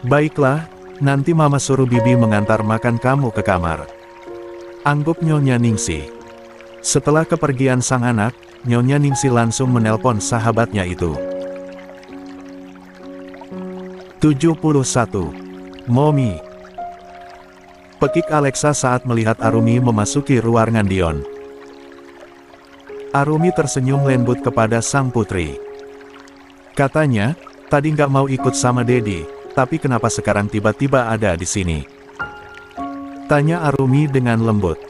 Baiklah, nanti mama suruh bibi mengantar makan kamu ke kamar. Angguk Nyonya Ningsih. Setelah kepergian sang anak, Nyonya Ningsih langsung menelpon sahabatnya itu. 71. Momi. Pekik Alexa saat melihat Arumi memasuki ruangan Dion. Arumi tersenyum lembut kepada sang putri. Katanya, tadi nggak mau ikut sama Dedi, tapi kenapa sekarang tiba-tiba ada di sini? Tanya Arumi dengan lembut.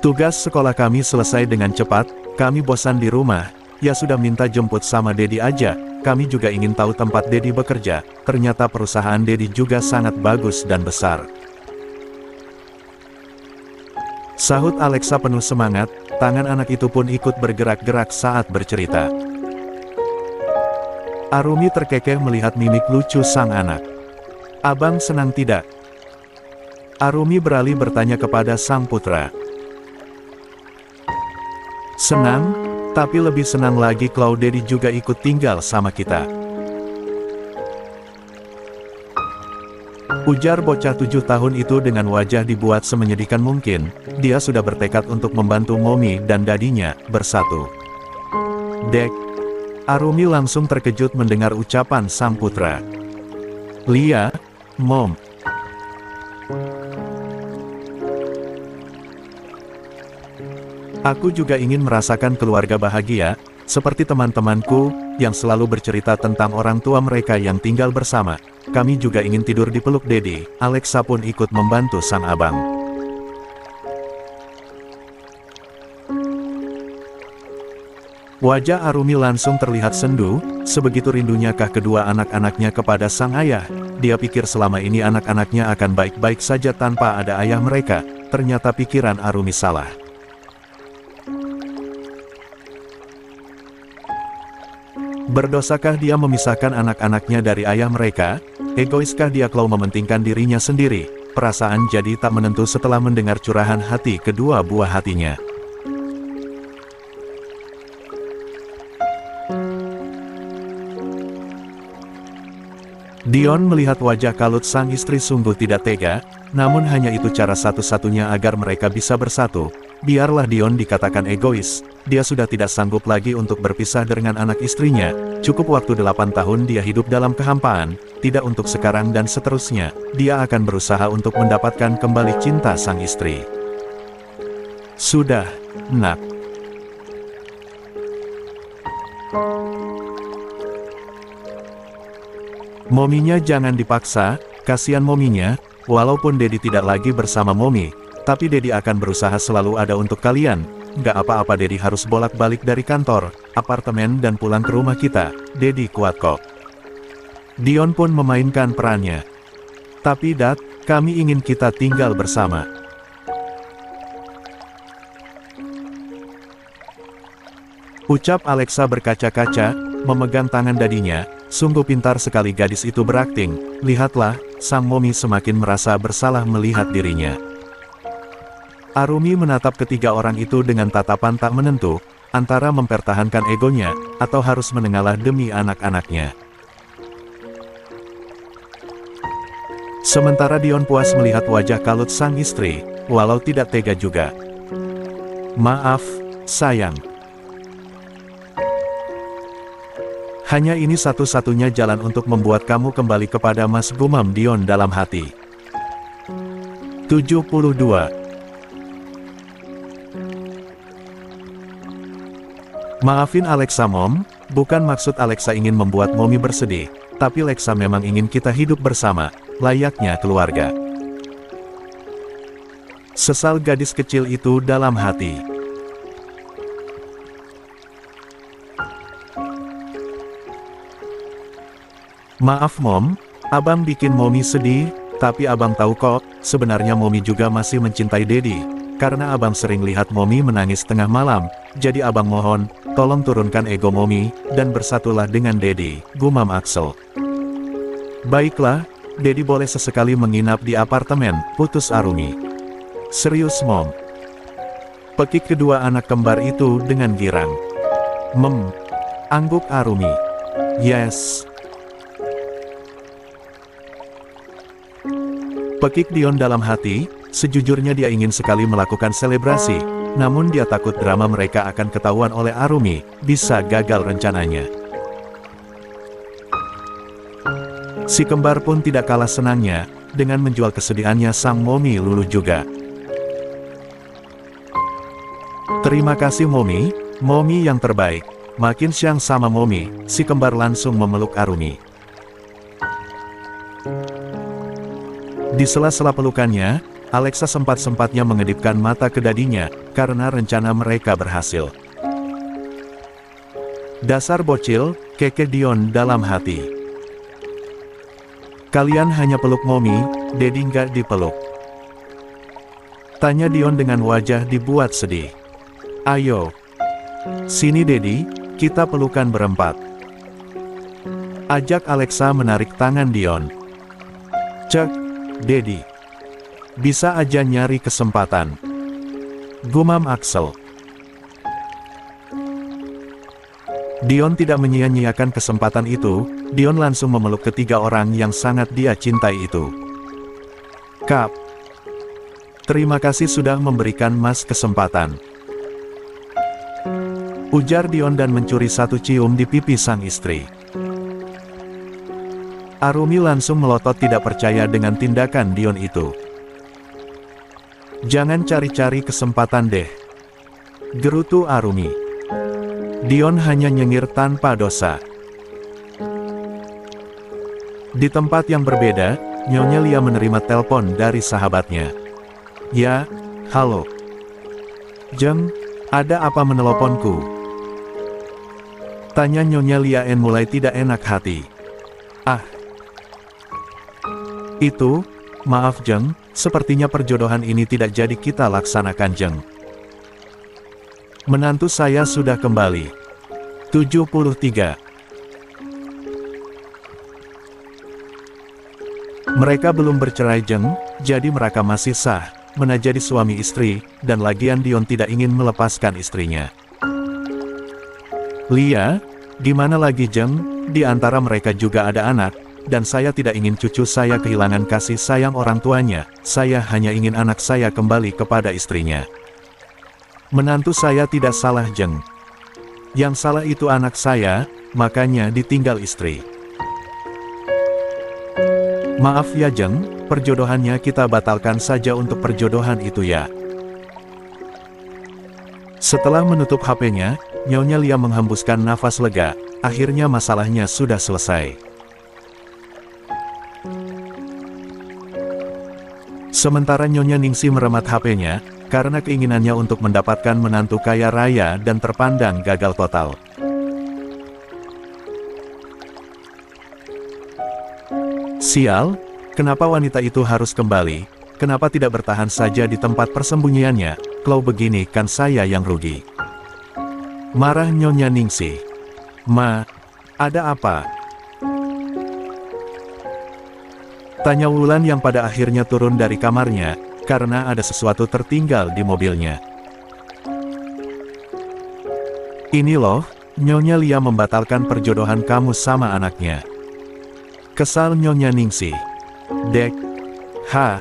Tugas sekolah kami selesai dengan cepat, kami bosan di rumah, ya sudah minta jemput sama Dedi aja, kami juga ingin tahu tempat Dedi bekerja, ternyata perusahaan Dedi juga sangat bagus dan besar. Sahut Alexa penuh semangat, tangan anak itu pun ikut bergerak-gerak saat bercerita. Arumi terkekeh melihat mimik lucu sang anak. Abang senang tidak? Arumi beralih bertanya kepada sang putra. Senang, tapi lebih senang lagi kalau Dedi juga ikut tinggal sama kita. Ujar bocah 7 tahun itu dengan wajah dibuat semenyedihkan mungkin, dia sudah bertekad untuk membantu Momi dan dadinya bersatu. Dek, Arumi langsung terkejut mendengar ucapan sang putra. Lia, Mom. Aku juga ingin merasakan keluarga bahagia, seperti teman-temanku, yang selalu bercerita tentang orang tua mereka yang tinggal bersama. Kami juga ingin tidur di peluk Dedi. Alexa pun ikut membantu sang abang. Wajah Arumi langsung terlihat sendu, sebegitu rindunyakah kedua anak-anaknya kepada sang ayah. Dia pikir selama ini anak-anaknya akan baik-baik saja tanpa ada ayah mereka, ternyata pikiran Arumi salah. Berdosakah dia memisahkan anak-anaknya dari ayah mereka? Egoiskah dia kalau mementingkan dirinya sendiri? Perasaan jadi tak menentu setelah mendengar curahan hati kedua buah hatinya. Dion melihat wajah kalut sang istri sungguh tidak tega, namun hanya itu cara satu-satunya agar mereka bisa bersatu. Biarlah Dion dikatakan egois, dia sudah tidak sanggup lagi untuk berpisah dengan anak istrinya, cukup waktu 8 tahun dia hidup dalam kehampaan, tidak untuk sekarang dan seterusnya, dia akan berusaha untuk mendapatkan kembali cinta sang istri. Sudah, nak. Mominya jangan dipaksa, kasihan mominya, walaupun Dedi tidak lagi bersama Momi, tapi Dedi akan berusaha selalu ada untuk kalian. Nggak apa-apa Dedi harus bolak-balik dari kantor, apartemen dan pulang ke rumah kita, Dedi kuat kok. Dion pun memainkan perannya. Tapi Dad, kami ingin kita tinggal bersama. Ucap Alexa berkaca-kaca, memegang tangan dadinya, sungguh pintar sekali gadis itu berakting, lihatlah, sang Momi semakin merasa bersalah melihat dirinya. Arumi menatap ketiga orang itu dengan tatapan tak menentu, antara mempertahankan egonya, atau harus menengalah demi anak-anaknya. Sementara Dion puas melihat wajah kalut sang istri, walau tidak tega juga. Maaf, sayang. Hanya ini satu-satunya jalan untuk membuat kamu kembali kepada Mas, gumam Dion dalam hati. 72. Maafin Alexa Mom, bukan maksud Alexa ingin membuat Momi bersedih, tapi Alexa memang ingin kita hidup bersama, layaknya keluarga. Sesal gadis kecil itu dalam hati. Maaf Mom, Abang bikin Momi sedih, tapi Abang tahu kok, sebenarnya Momi juga masih mencintai Dedi. Karena Abang sering lihat Momi menangis tengah malam, jadi Abang mohon, tolong turunkan ego Momi, dan bersatulah dengan Dedi, gumam Axel. Baiklah, Dedi boleh sesekali menginap di apartemen, putus Arumi. Serius Mom? Pekik kedua anak kembar itu dengan girang. Angguk Arumi. Yes. Pekik Dion dalam hati, sejujurnya dia ingin sekali melakukan selebrasi, namun dia takut drama mereka akan ketahuan oleh Arumi, bisa gagal rencananya. Si kembar pun tidak kalah senangnya, dengan menjual kesedihannya sang Momi luluh juga. Terima kasih Momi, Momi yang terbaik. Makin siang sama Momi, si kembar langsung memeluk Arumi. Di sela-sela pelukannya, Alexa sempat-sempatnya mengedipkan mata ke dadinya, karena rencana mereka berhasil. Dasar bocil, keke Dion dalam hati. Kalian hanya peluk Momi, Dedi nggak dipeluk. Tanya Dion dengan wajah dibuat sedih. Ayo. Sini Dedi, kita pelukan berempat. Ajak Alexa menarik tangan Dion. Cek, Dedi. Bisa aja nyari kesempatan. Gumam Axel. Dion tidak menyia-nyiakan kesempatan itu, Dion langsung memeluk ketiga orang yang sangat dia cintai itu. Kap. Terima kasih sudah memberikan Mas kesempatan. Ujar Dion dan mencuri satu cium di pipi sang istri. Arumi langsung melotot tidak percaya dengan tindakan Dion itu. Jangan cari-cari kesempatan deh. Gerutu Arumi. Dion hanya nyengir tanpa dosa. Di tempat yang berbeda, Nyonya Lia menerima telepon dari sahabatnya. Ya, halo. Jeng, ada apa meneleponku? Tanya Nyonya Lia mulai tidak enak hati. Ah. Itu, maaf Jeng, sepertinya perjodohan ini tidak jadi kita laksanakan Jeng. Menantu saya sudah kembali. 73. Mereka belum bercerai Jeng, jadi mereka masih sah, menjadi suami istri, dan lagian Dion tidak ingin melepaskan istrinya. Lia, gimana lagi Jeng, di antara mereka juga ada anak, dan saya tidak ingin cucu saya kehilangan kasih sayang orang tuanya, saya hanya ingin anak saya kembali kepada istrinya. Menantu saya tidak salah Jeng. Yang salah itu anak saya, makanya ditinggal istri. Maaf ya Jeng, perjodohannya kita batalkan saja untuk perjodohan itu ya. Setelah menutup HP-nya, Nyonya Lia menghembuskan nafas lega, akhirnya masalahnya sudah selesai. Sementara Nyonya Ningsi meremat HP-nya, karena keinginannya untuk mendapatkan menantu kaya raya dan terpandang gagal total. Sial, kenapa wanita itu harus kembali? Kenapa tidak bertahan saja di tempat persembunyiannya? Kalau begini kan saya yang rugi. Marah Nyonya Ningsi. Ma, ada apa? Tanya Wulan yang pada akhirnya turun dari kamarnya, karena ada sesuatu tertinggal di mobilnya. Ini loh, Nyonya Lia membatalkan perjodohan kamu sama anaknya. Kesal Nyonya Ningsi. Dek. Ha,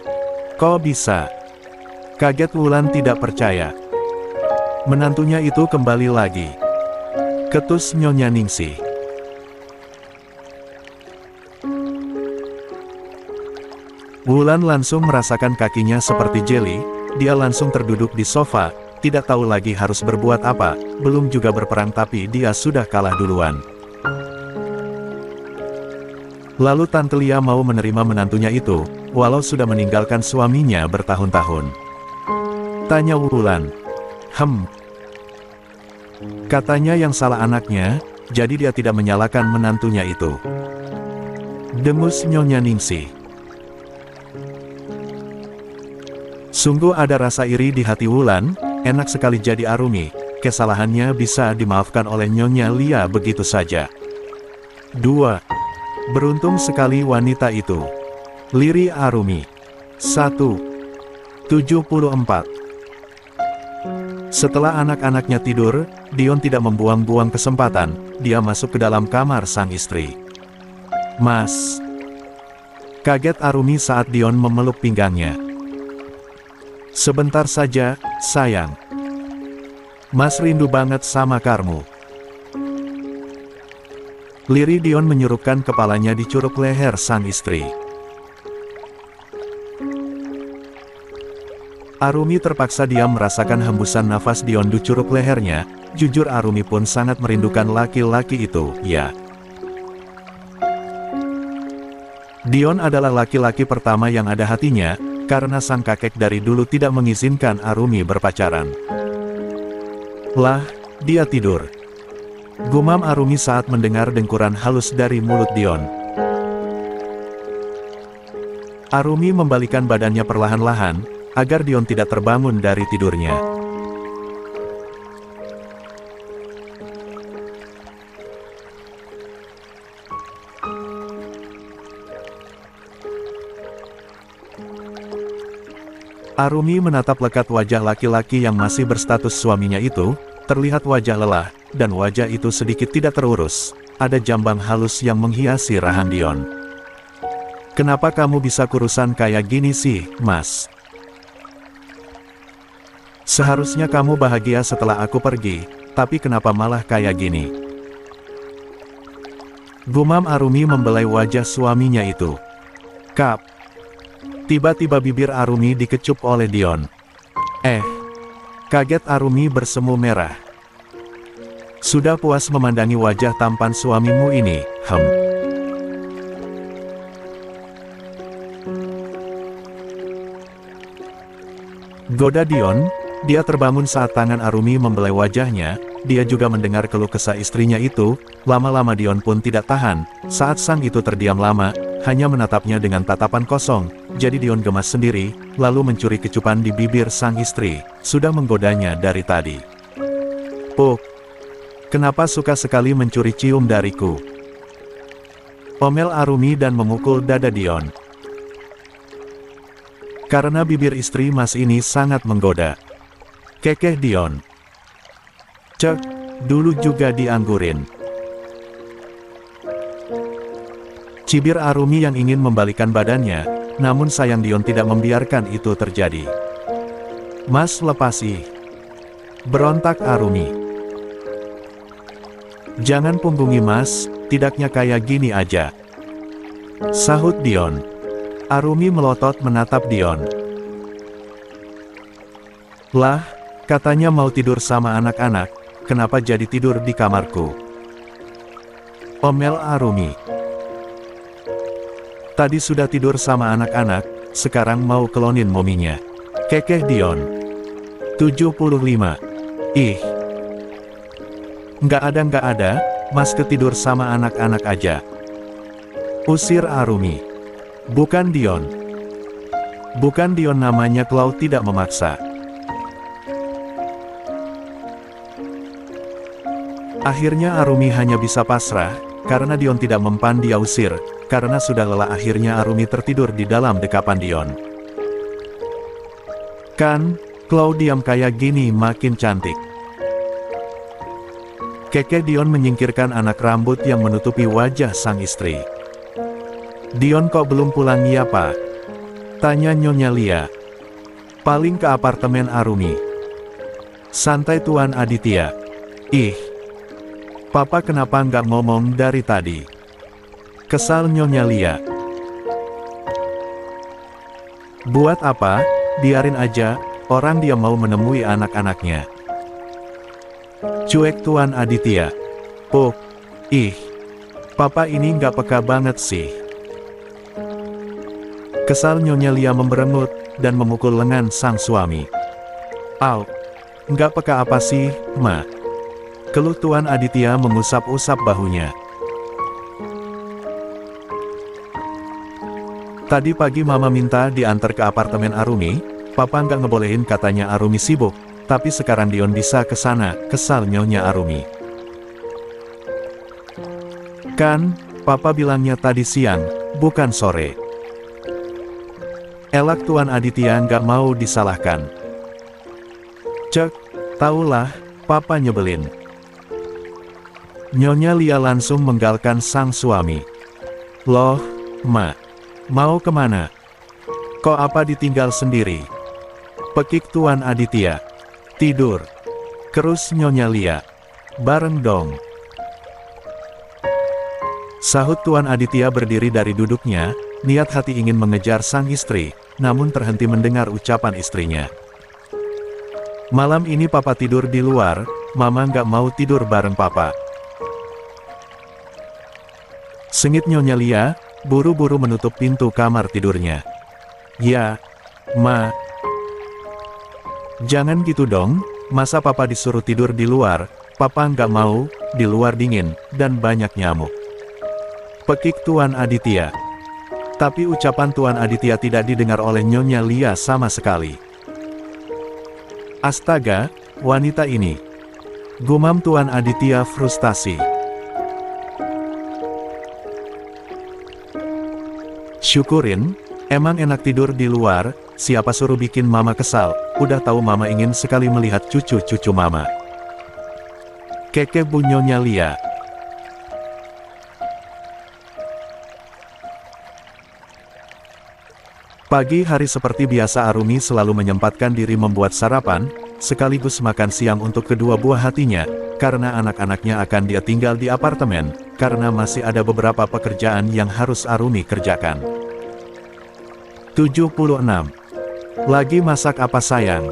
kok bisa? Kaget Wulan tidak percaya. Menantunya itu kembali lagi. Ketus Nyonya Ningsi. Wulan langsung merasakan kakinya seperti jeli, dia langsung terduduk di sofa, tidak tahu lagi harus berbuat apa, belum juga berperang tapi dia sudah kalah duluan. Lalu Tante Lia mau menerima menantunya itu, walau sudah meninggalkan suaminya bertahun-tahun. Tanya Wulan. Katanya yang salah anaknya, jadi dia tidak menyalahkan menantunya itu. Dengus Nyonya Ningsi. Sungguh ada rasa iri di hati Wulan, enak sekali jadi Arumi, kesalahannya bisa dimaafkan oleh Nyonya Lia begitu saja. 2. Beruntung sekali wanita itu. Liri Arumi. 1. 74. Setelah anak-anaknya tidur, Dion tidak membuang-buang kesempatan, dia masuk ke dalam kamar sang istri. Mas. Kaget Arumi saat Dion memeluk pinggangnya. Sebentar saja, sayang. Mas rindu banget sama kamu. Liri Dion menyurupkan kepalanya di curug leher sang istri. Arumi terpaksa diam merasakan hembusan nafas Dion di curug lehernya. Jujur Arumi pun sangat merindukan laki-laki itu, ya. Dion adalah laki-laki pertama yang ada hatinya, karena sang kakek dari dulu tidak mengizinkan Arumi berpacaran. Lah, dia tidur. Gumam Arumi saat mendengar dengkuran halus dari mulut Dion. Arumi membalikan badannya perlahan-lahan, agar Dion tidak terbangun dari tidurnya. Arumi menatap lekat wajah laki-laki yang masih berstatus suaminya itu, terlihat wajah lelah, dan wajah itu sedikit tidak terurus. Ada jambang halus yang menghiasi rahan Dion. Kenapa kamu bisa kurusan kayak gini sih, Mas? Seharusnya kamu bahagia setelah aku pergi, tapi kenapa malah kayak gini? Gumam Arumi membelai wajah suaminya itu. Kap. Tiba-tiba bibir Arumi dikecup oleh Dion. Kaget Arumi bersemu merah. Sudah puas memandangi wajah tampan suamimu ini, Goda Dion, dia terbangun saat tangan Arumi membelai wajahnya. Dia juga mendengar keluh kesah istrinya itu. Lama-lama Dion pun tidak tahan, saat sang itu terdiam lama, hanya menatapnya dengan tatapan kosong. Jadi Dion gemas sendiri, lalu mencuri kecupan di bibir sang istri, sudah menggodanya dari tadi. Puk, kenapa suka sekali mencuri cium dariku? Omel Arumi dan memukul dada Dion. Karena bibir istri Mas ini sangat menggoda. Kekeh Dion. Cek, dulu juga dianggurin. Cibir Arumi yang ingin membalikan badannya, namun sayang Dion tidak membiarkan itu terjadi. Mas lepasi. Berontak Arumi. Jangan punggungi Mas, tidaknya kayak gini aja. Sahut Dion. Arumi melotot menatap Dion. Lah, katanya mau tidur sama anak-anak, kenapa jadi tidur di kamarku? Omel Arumi. Tadi sudah tidur sama anak-anak, sekarang mau kelonin mominya. Kekeh Dion. 75. Ih. Nggak ada, Mas ketidur sama anak-anak aja. Usir Arumi. Bukan Dion. Bukan Dion namanya Klau tidak memaksa. Akhirnya Arumi hanya bisa pasrah, karena Dion tidak mempan dia usir. Karena sudah lelah akhirnya Arumi tertidur di dalam dekapan Dion. Kan, Klau diam kayak gini makin cantik. Kekeh Dion menyingkirkan anak rambut yang menutupi wajah sang istri. Dion kok belum pulang ya Pak? Tanya Nyonya Lia. Paling ke apartemen Arumi. Santai Tuan Aditya. Ih. Papa kenapa nggak ngomong dari tadi? Kesal Nyonya Lia. Buat apa? Biarin aja, orang dia mau menemui anak-anaknya. Cuek Tuan Aditya. Puk. Ih. Papa ini nggak peka banget sih. Kesal Nyonya Lia memberengut, dan memukul lengan sang suami. Au. Nggak peka apa sih, Ma? Keluh Tuan Aditya mengusap-usap bahunya. Tadi pagi Mama minta diantar ke apartemen Arumi, Papa nggak ngebolehin katanya Arumi sibuk, tapi sekarang Dion bisa ke sana, kesal Nyonya Arumi. Kan, Papa bilangnya tadi siang, bukan sore. Elak Tuan Aditya nggak mau disalahkan. Cek, taulah, Papa nyebelin. Nyonya Lia langsung menggalkan sang suami. Loh, Ma. Mau kemana? Kok apa ditinggal sendiri? Pekik Tuan Aditya. Tidur. Kerus Nyonya Lia. Bareng dong. Sahut Tuan Aditya berdiri dari duduknya, niat hati ingin mengejar sang istri, namun terhenti mendengar ucapan istrinya. Malam ini papa tidur di luar, mama nggak mau tidur bareng papa. Sengit Nyonya Lia, buru-buru menutup pintu kamar tidurnya. Ya, ma. Jangan gitu dong, masa papa disuruh tidur di luar, papa nggak mau, di luar dingin, dan banyak nyamuk. Pekik Tuan Aditya. Tapi ucapan Tuan Aditya tidak didengar oleh Nyonya Lia sama sekali. Astaga, wanita ini. Gumam Tuan Aditya frustasi. Syukurin, emang enak tidur di luar, siapa suruh bikin mama kesal, udah tahu mama ingin sekali melihat cucu-cucu mama. Keke Bu Nyonya Lia. Pagi hari seperti biasa Arumi selalu menyempatkan diri membuat sarapan, sekaligus makan siang untuk kedua buah hatinya, karena anak-anaknya akan dia tinggal di apartemen, karena masih ada beberapa pekerjaan yang harus Arumi kerjakan. 76. Lagi masak apa sayang?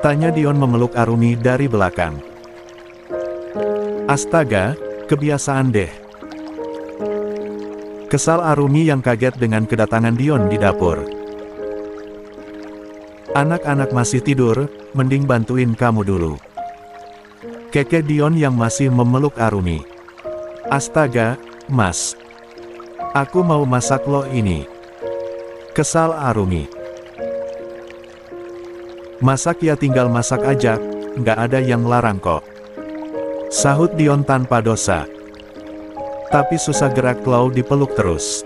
Tanya Dion memeluk Arumi dari belakang. Astaga, kebiasaan deh. Kesal Arumi yang kaget dengan kedatangan Dion di dapur. Anak-anak masih tidur, mending bantuin kamu dulu. Keke Dion yang masih memeluk Arumi. Astaga, mas. Aku mau masak loh ini. Kesal Arumi. Masak ya tinggal masak aja, nggak ada yang larang kok. Sahut Dion tanpa dosa. Tapi susah gerak kalau dipeluk terus.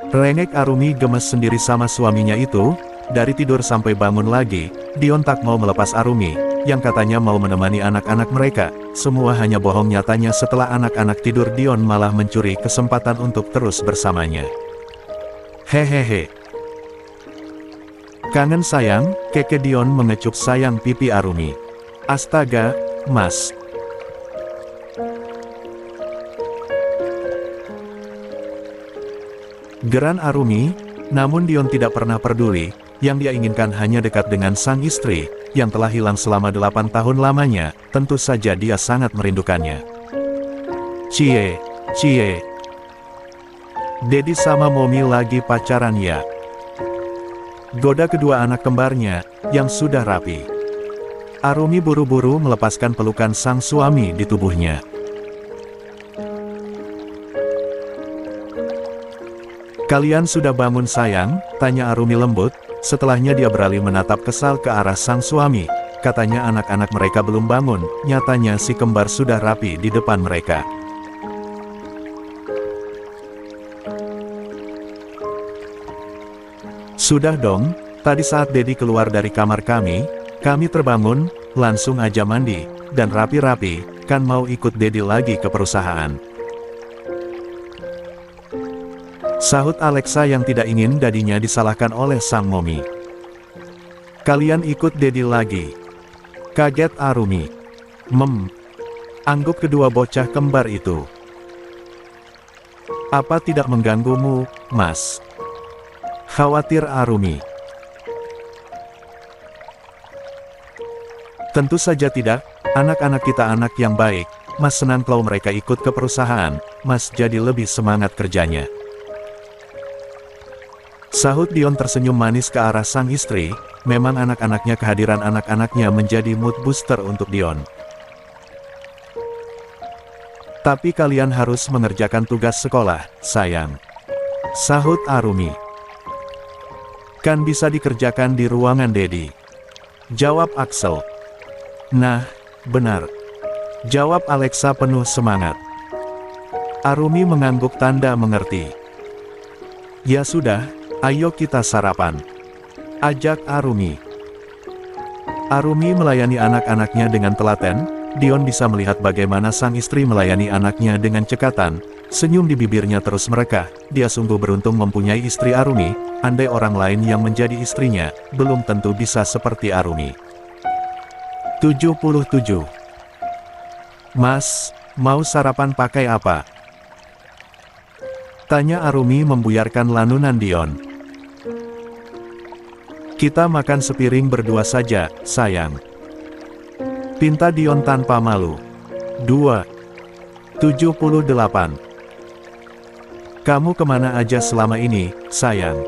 Rengek Arumi gemes sendiri sama suaminya itu, dari tidur sampai bangun lagi, Dion tak mau melepas Arumi, yang katanya mau menemani anak-anak mereka, semua hanya bohong nyatanya setelah anak-anak tidur Dion malah mencuri kesempatan untuk terus bersamanya. Hehehe. Kangen sayang, Keke Dion mengecup sayang pipi Arumi. Astaga, mas. Geran Arumi, namun Dion tidak pernah peduli, yang dia inginkan hanya dekat dengan sang istri, yang telah hilang selama 8 tahun lamanya, tentu saja dia sangat merindukannya. Cie, cie. Dedi sama Momi lagi pacaran ya. Goda kedua anak kembarnya, yang sudah rapi. Arumi buru-buru melepaskan pelukan sang suami di tubuhnya. Kalian sudah bangun sayang? Tanya Arumi lembut, setelahnya dia beralih menatap kesal ke arah sang suami. Katanya anak-anak mereka belum bangun, nyatanya si kembar sudah rapi di depan mereka. Sudah dong, tadi saat Dedi keluar dari kamar kami terbangun, langsung aja mandi, dan rapi-rapi, kan mau ikut Dedi lagi ke perusahaan. Sahut Alexa yang tidak ingin dadinya disalahkan oleh sang Momi. Kalian ikut Dedi lagi. Kaget Arumi. Angguk kedua bocah kembar itu. Apa tidak mengganggumu, mas? Khawatir Arumi. Tentu saja tidak, anak-anak kita anak yang baik, mas senang kalau mereka ikut ke perusahaan, mas jadi lebih semangat kerjanya. Sahut Dion tersenyum manis ke arah sang istri, memang anak-anaknya kehadiran anak-anaknya menjadi mood booster untuk Dion. Tapi kalian harus mengerjakan tugas sekolah, sayang. Sahut Arumi. Kan bisa dikerjakan di ruangan Dedi. Jawab Axel. Nah, benar. Jawab Alexa penuh semangat. Arumi mengangguk tanda mengerti. Ya sudah, ayo kita sarapan. Ajak Arumi. Arumi melayani anak-anaknya dengan telaten, Dion bisa melihat bagaimana sang istri melayani anaknya dengan cekatan, senyum di bibirnya terus merekah, dia sungguh beruntung mempunyai istri Arumi, andai orang lain yang menjadi istrinya, belum tentu bisa seperti Arumi. 77. Mas, mau sarapan pakai apa? Tanya Arumi membuyarkan lanunan Dion. Kita makan sepiring berdua saja, sayang. Pinta Dion tanpa malu. 2:78. Kamu kemana aja selama ini, sayang?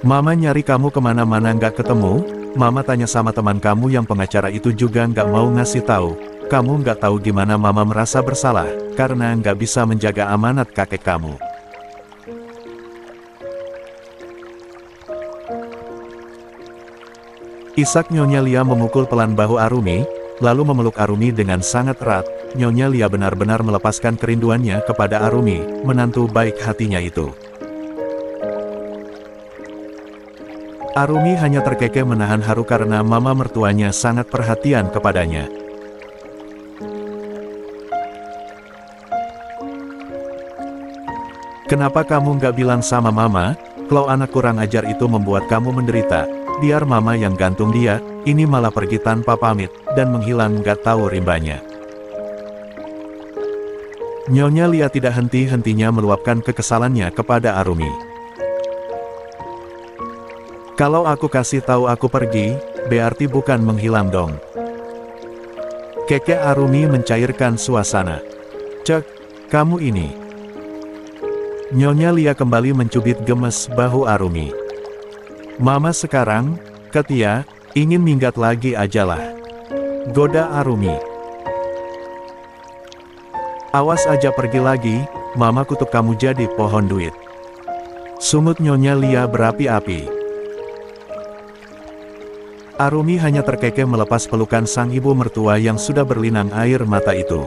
Mama nyari kamu kemana-mana nggak ketemu. Mama tanya sama teman kamu yang pengacara itu juga nggak mau ngasih tahu. Kamu nggak tahu gimana mama merasa bersalah, karena nggak bisa menjaga amanat kakek kamu. Isak Nyonya Lia memukul pelan bahu Arumi, lalu memeluk Arumi dengan sangat erat. Nyonya Lia benar-benar melepaskan kerinduannya kepada Arumi, menantu baik hatinya itu. Arumi hanya terkekeh menahan haru karena mama mertuanya sangat perhatian kepadanya. Kenapa kamu nggak bilang sama mama, kalau anak kurang ajar itu membuat kamu menderita? Biar mama yang gantung dia, ini malah pergi tanpa pamit, dan menghilang nggak tahu rimbanya. Nyonya Lia tidak henti-hentinya meluapkan kekesalannya kepada Arumi. Kalau aku kasih tahu aku pergi, berarti bukan menghilang dong. Kekek Arumi mencairkan suasana. Cek, kamu ini. Nyonya Lia kembali mencubit gemes bahu Arumi. Mama sekarang, Ketia, ingin minggat lagi ajalah. Goda Arumi. Awas aja pergi lagi, mama kutuk kamu jadi pohon duit. Sungut Nyonya Lia berapi-api. Arumi hanya terkekeh melepas pelukan sang ibu mertua yang sudah berlinang air mata itu.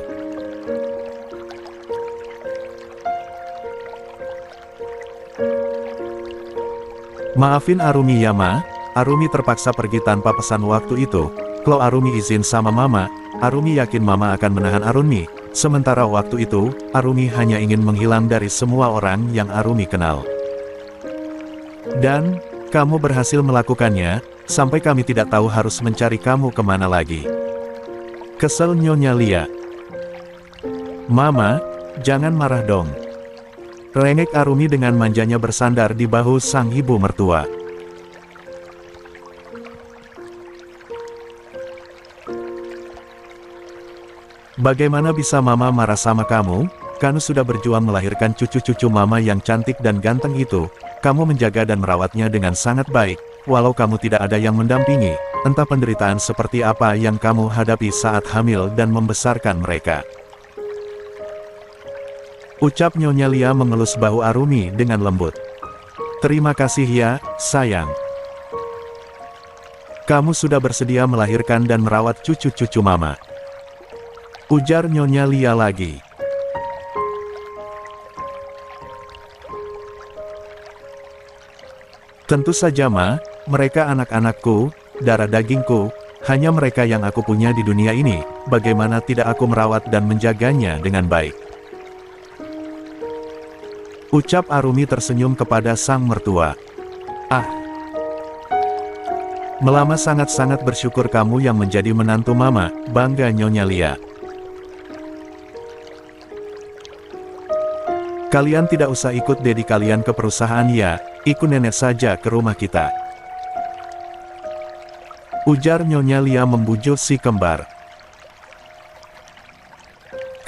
Maafin Arumi ya ma, Arumi terpaksa pergi tanpa pesan waktu itu. Kalau Arumi izin sama mama, Arumi yakin mama akan menahan Arumi. Sementara waktu itu, Arumi hanya ingin menghilang dari semua orang yang Arumi kenal. Dan, kamu berhasil melakukannya, sampai kami tidak tahu harus mencari kamu kemana lagi. Kesel Nyonya Lia. Mama, jangan marah dong. Rengek Arumi dengan manjanya bersandar di bahu sang ibu mertua. Bagaimana bisa mama marah sama kamu? Kamu sudah berjuang melahirkan cucu-cucu mama yang cantik dan ganteng itu. Kamu menjaga dan merawatnya dengan sangat baik. Walau kamu tidak ada yang mendampingi, entah penderitaan seperti apa yang kamu hadapi saat hamil dan membesarkan mereka. Ucap Nyonya Lia mengelus bahu Arumi dengan lembut. Terima kasih ya, sayang. Kamu sudah bersedia melahirkan dan merawat cucu-cucu mama. Ujar Nyonya Lia lagi. Tentu saja ma, mereka anak-anakku, darah dagingku, hanya mereka yang aku punya di dunia ini, bagaimana tidak aku merawat dan menjaganya dengan baik. Ucap Arumi tersenyum kepada sang mertua. Ah. Melama sangat-sangat bersyukur kamu yang menjadi menantu mama, bangga Nyonya Lia. Kalian tidak usah ikut dedi kalian ke perusahaan ya, ikut nenek saja ke rumah kita. Ujar Nyonya Lia membujuk si kembar.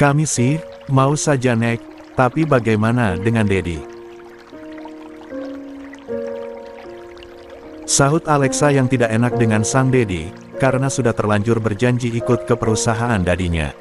Kami sih, mau saja nek, tapi bagaimana dengan dedi? Sahut Alexa yang tidak enak dengan sang dedi, karena sudah terlanjur berjanji ikut ke perusahaan dadinya.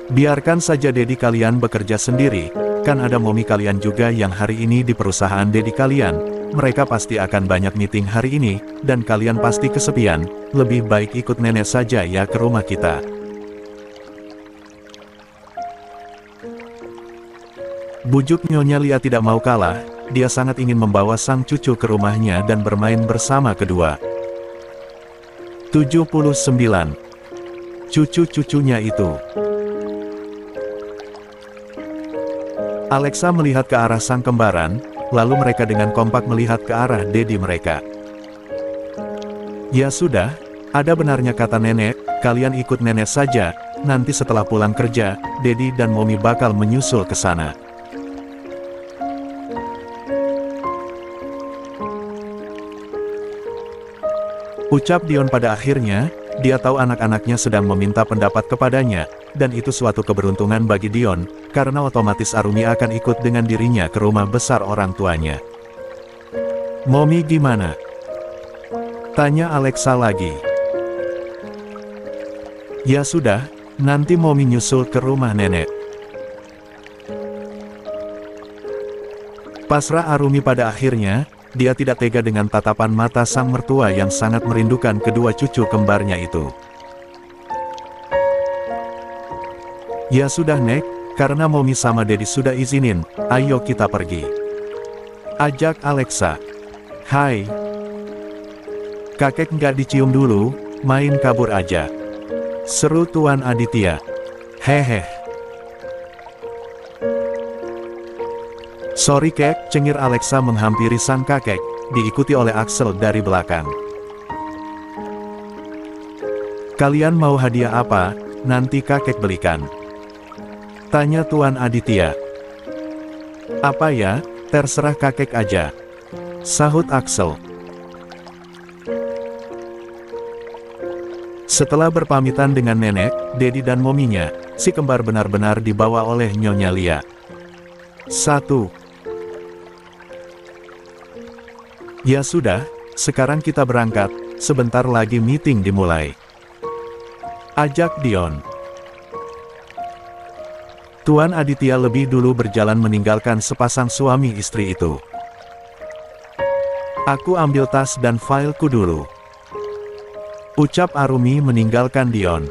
Biarkan saja dedi kalian bekerja sendiri, kan ada momi kalian juga yang hari ini di perusahaan dedi kalian. Mereka pasti akan banyak meeting hari ini, dan kalian pasti kesepian, lebih baik ikut nenek saja ya ke rumah kita. Bujuk Nyonya Lia tidak mau kalah, dia sangat ingin membawa sang cucu ke rumahnya dan bermain bersama kedua. 79. Cucu-cucunya itu. Alexa melihat ke arah sang kembaran, lalu mereka dengan kompak melihat ke arah dedi mereka. Ya sudah, ada benarnya kata nenek, kalian ikut nenek saja, nanti setelah pulang kerja, Dedi dan Momi bakal menyusul ke sana. Ucap Dion pada akhirnya, dia tahu anak-anaknya sedang meminta pendapat kepadanya, dan itu suatu keberuntungan bagi Dion, karena otomatis Arumi akan ikut dengan dirinya ke rumah besar orang tuanya. Momi gimana? Tanya Alexa lagi. Ya sudah, nanti Momi nyusul ke rumah nenek. Pasrah Arumi pada akhirnya, dia tidak tega dengan tatapan mata sang mertua yang sangat merindukan kedua cucu kembarnya itu. Ya sudah Nek, karena Momi sama Dedi sudah izinin, ayo kita pergi. Ajak Alexa. Hai. Kakek nggak dicium dulu, main kabur aja. Seru Tuan Aditya. Hehe. Sorry kek, cengir Alexa menghampiri sang kakek, diikuti oleh Axel dari belakang. Kalian mau hadiah apa, nanti kakek belikan? Tanya Tuan Aditya. Apa ya, terserah kakek aja. Sahut Axel. Setelah berpamitan dengan nenek, Dedi dan Mominya, si kembar benar-benar dibawa oleh Nyonya Lia. 1. Ya sudah, sekarang kita berangkat, sebentar lagi meeting dimulai. Ajak Dion. Tuan Aditya lebih dulu berjalan meninggalkan sepasang suami istri itu. Aku ambil tas dan fileku dulu. Ucap Arumi meninggalkan Dion.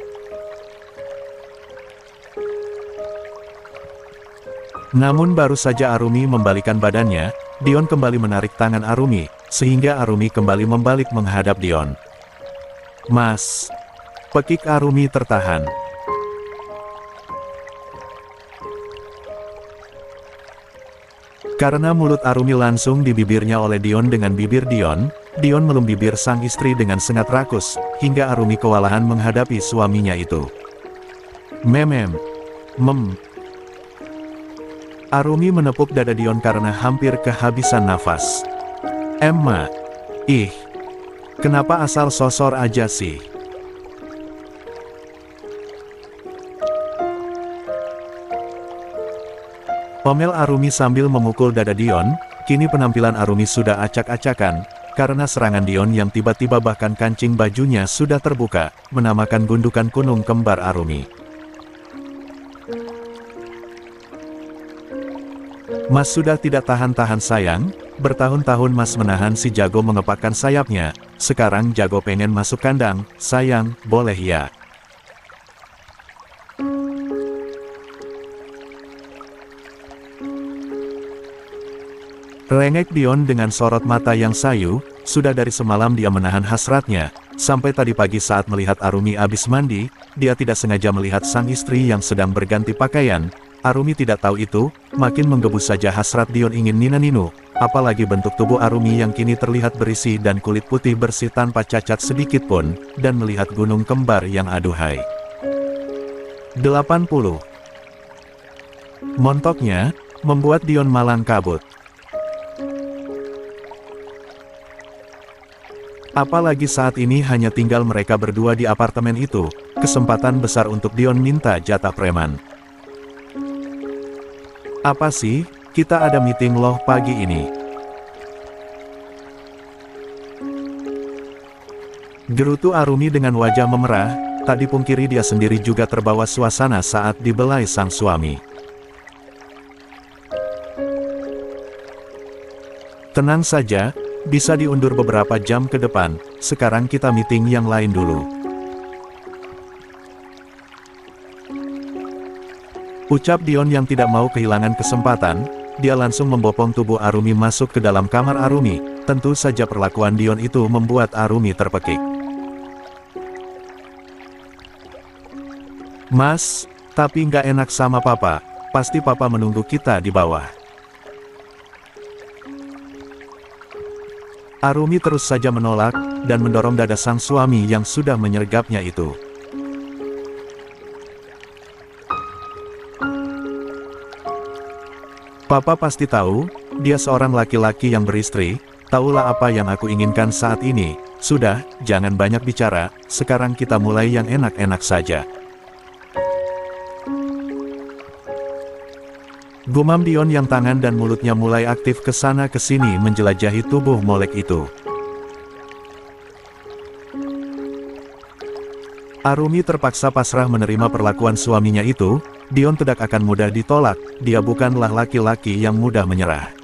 Namun baru saja Arumi membalikan badannya, Dion kembali menarik tangan Arumi, sehingga Arumi kembali membalik menghadap Dion. Mas. Pekik Arumi tertahan. Karena mulut Arumi langsung di bibirnya oleh Dion dengan bibir Dion, Dion melum bibir sang istri dengan sengat rakus, hingga Arumi kewalahan menghadapi suaminya itu. Memem. Arumi menepuk dada Dion karena hampir kehabisan nafas. Emma. Ih. Kenapa asal sosor aja sih? Omel Arumi sambil memukul dada Dion, kini penampilan Arumi sudah acak-acakan, karena serangan Dion yang tiba-tiba bahkan kancing bajunya sudah terbuka, menamakan gundukan kunung kembar Arumi. Mas sudah tidak tahan-tahan sayang, bertahun-tahun Mas menahan si jago mengepakkan sayapnya, sekarang jago pengen masuk kandang, sayang, boleh ya? Rengek Dion dengan sorot mata yang sayu, sudah dari semalam dia menahan hasratnya, sampai tadi pagi saat melihat Arumi habis mandi, dia tidak sengaja melihat sang istri yang sedang berganti pakaian. Arumi tidak tahu itu, makin menggebu saja hasrat Dion ingin nina-ninu, apalagi bentuk tubuh Arumi yang kini terlihat berisi dan kulit putih bersih tanpa cacat sedikit pun, dan melihat gunung kembar yang aduhai. 80. Montoknya, membuat Dion malang kabut. Apalagi saat ini hanya tinggal mereka berdua di apartemen itu, kesempatan besar untuk Dion minta jatah preman. Apa sih, kita ada meeting loh pagi ini. Gerutu Arumi dengan wajah memerah, tak dipungkiri dia sendiri juga terbawa suasana saat dibelai sang suami. Tenang saja. Bisa diundur beberapa jam ke depan, sekarang kita meeting yang lain dulu. Ucap Dion yang tidak mau kehilangan kesempatan, dia langsung membopong tubuh Arumi masuk ke dalam kamar Arumi, tentu saja perlakuan Dion itu membuat Arumi terpekik. Mas, tapi nggak enak sama papa, pasti papa menunggu kita di bawah. Arumi terus saja menolak, dan mendorong dada sang suami yang sudah menyergapnya itu. Papa pasti tahu, dia seorang laki-laki yang beristri, tahulah apa yang aku inginkan saat ini. Sudah, jangan banyak bicara, sekarang kita mulai yang enak-enak saja. Gumam Dion yang tangan dan mulutnya mulai aktif ke sana ke sini menjelajahi tubuh Molek itu. Arumi terpaksa pasrah menerima perlakuan suaminya itu. Dion tidak akan mudah ditolak, dia bukanlah laki-laki yang mudah menyerah.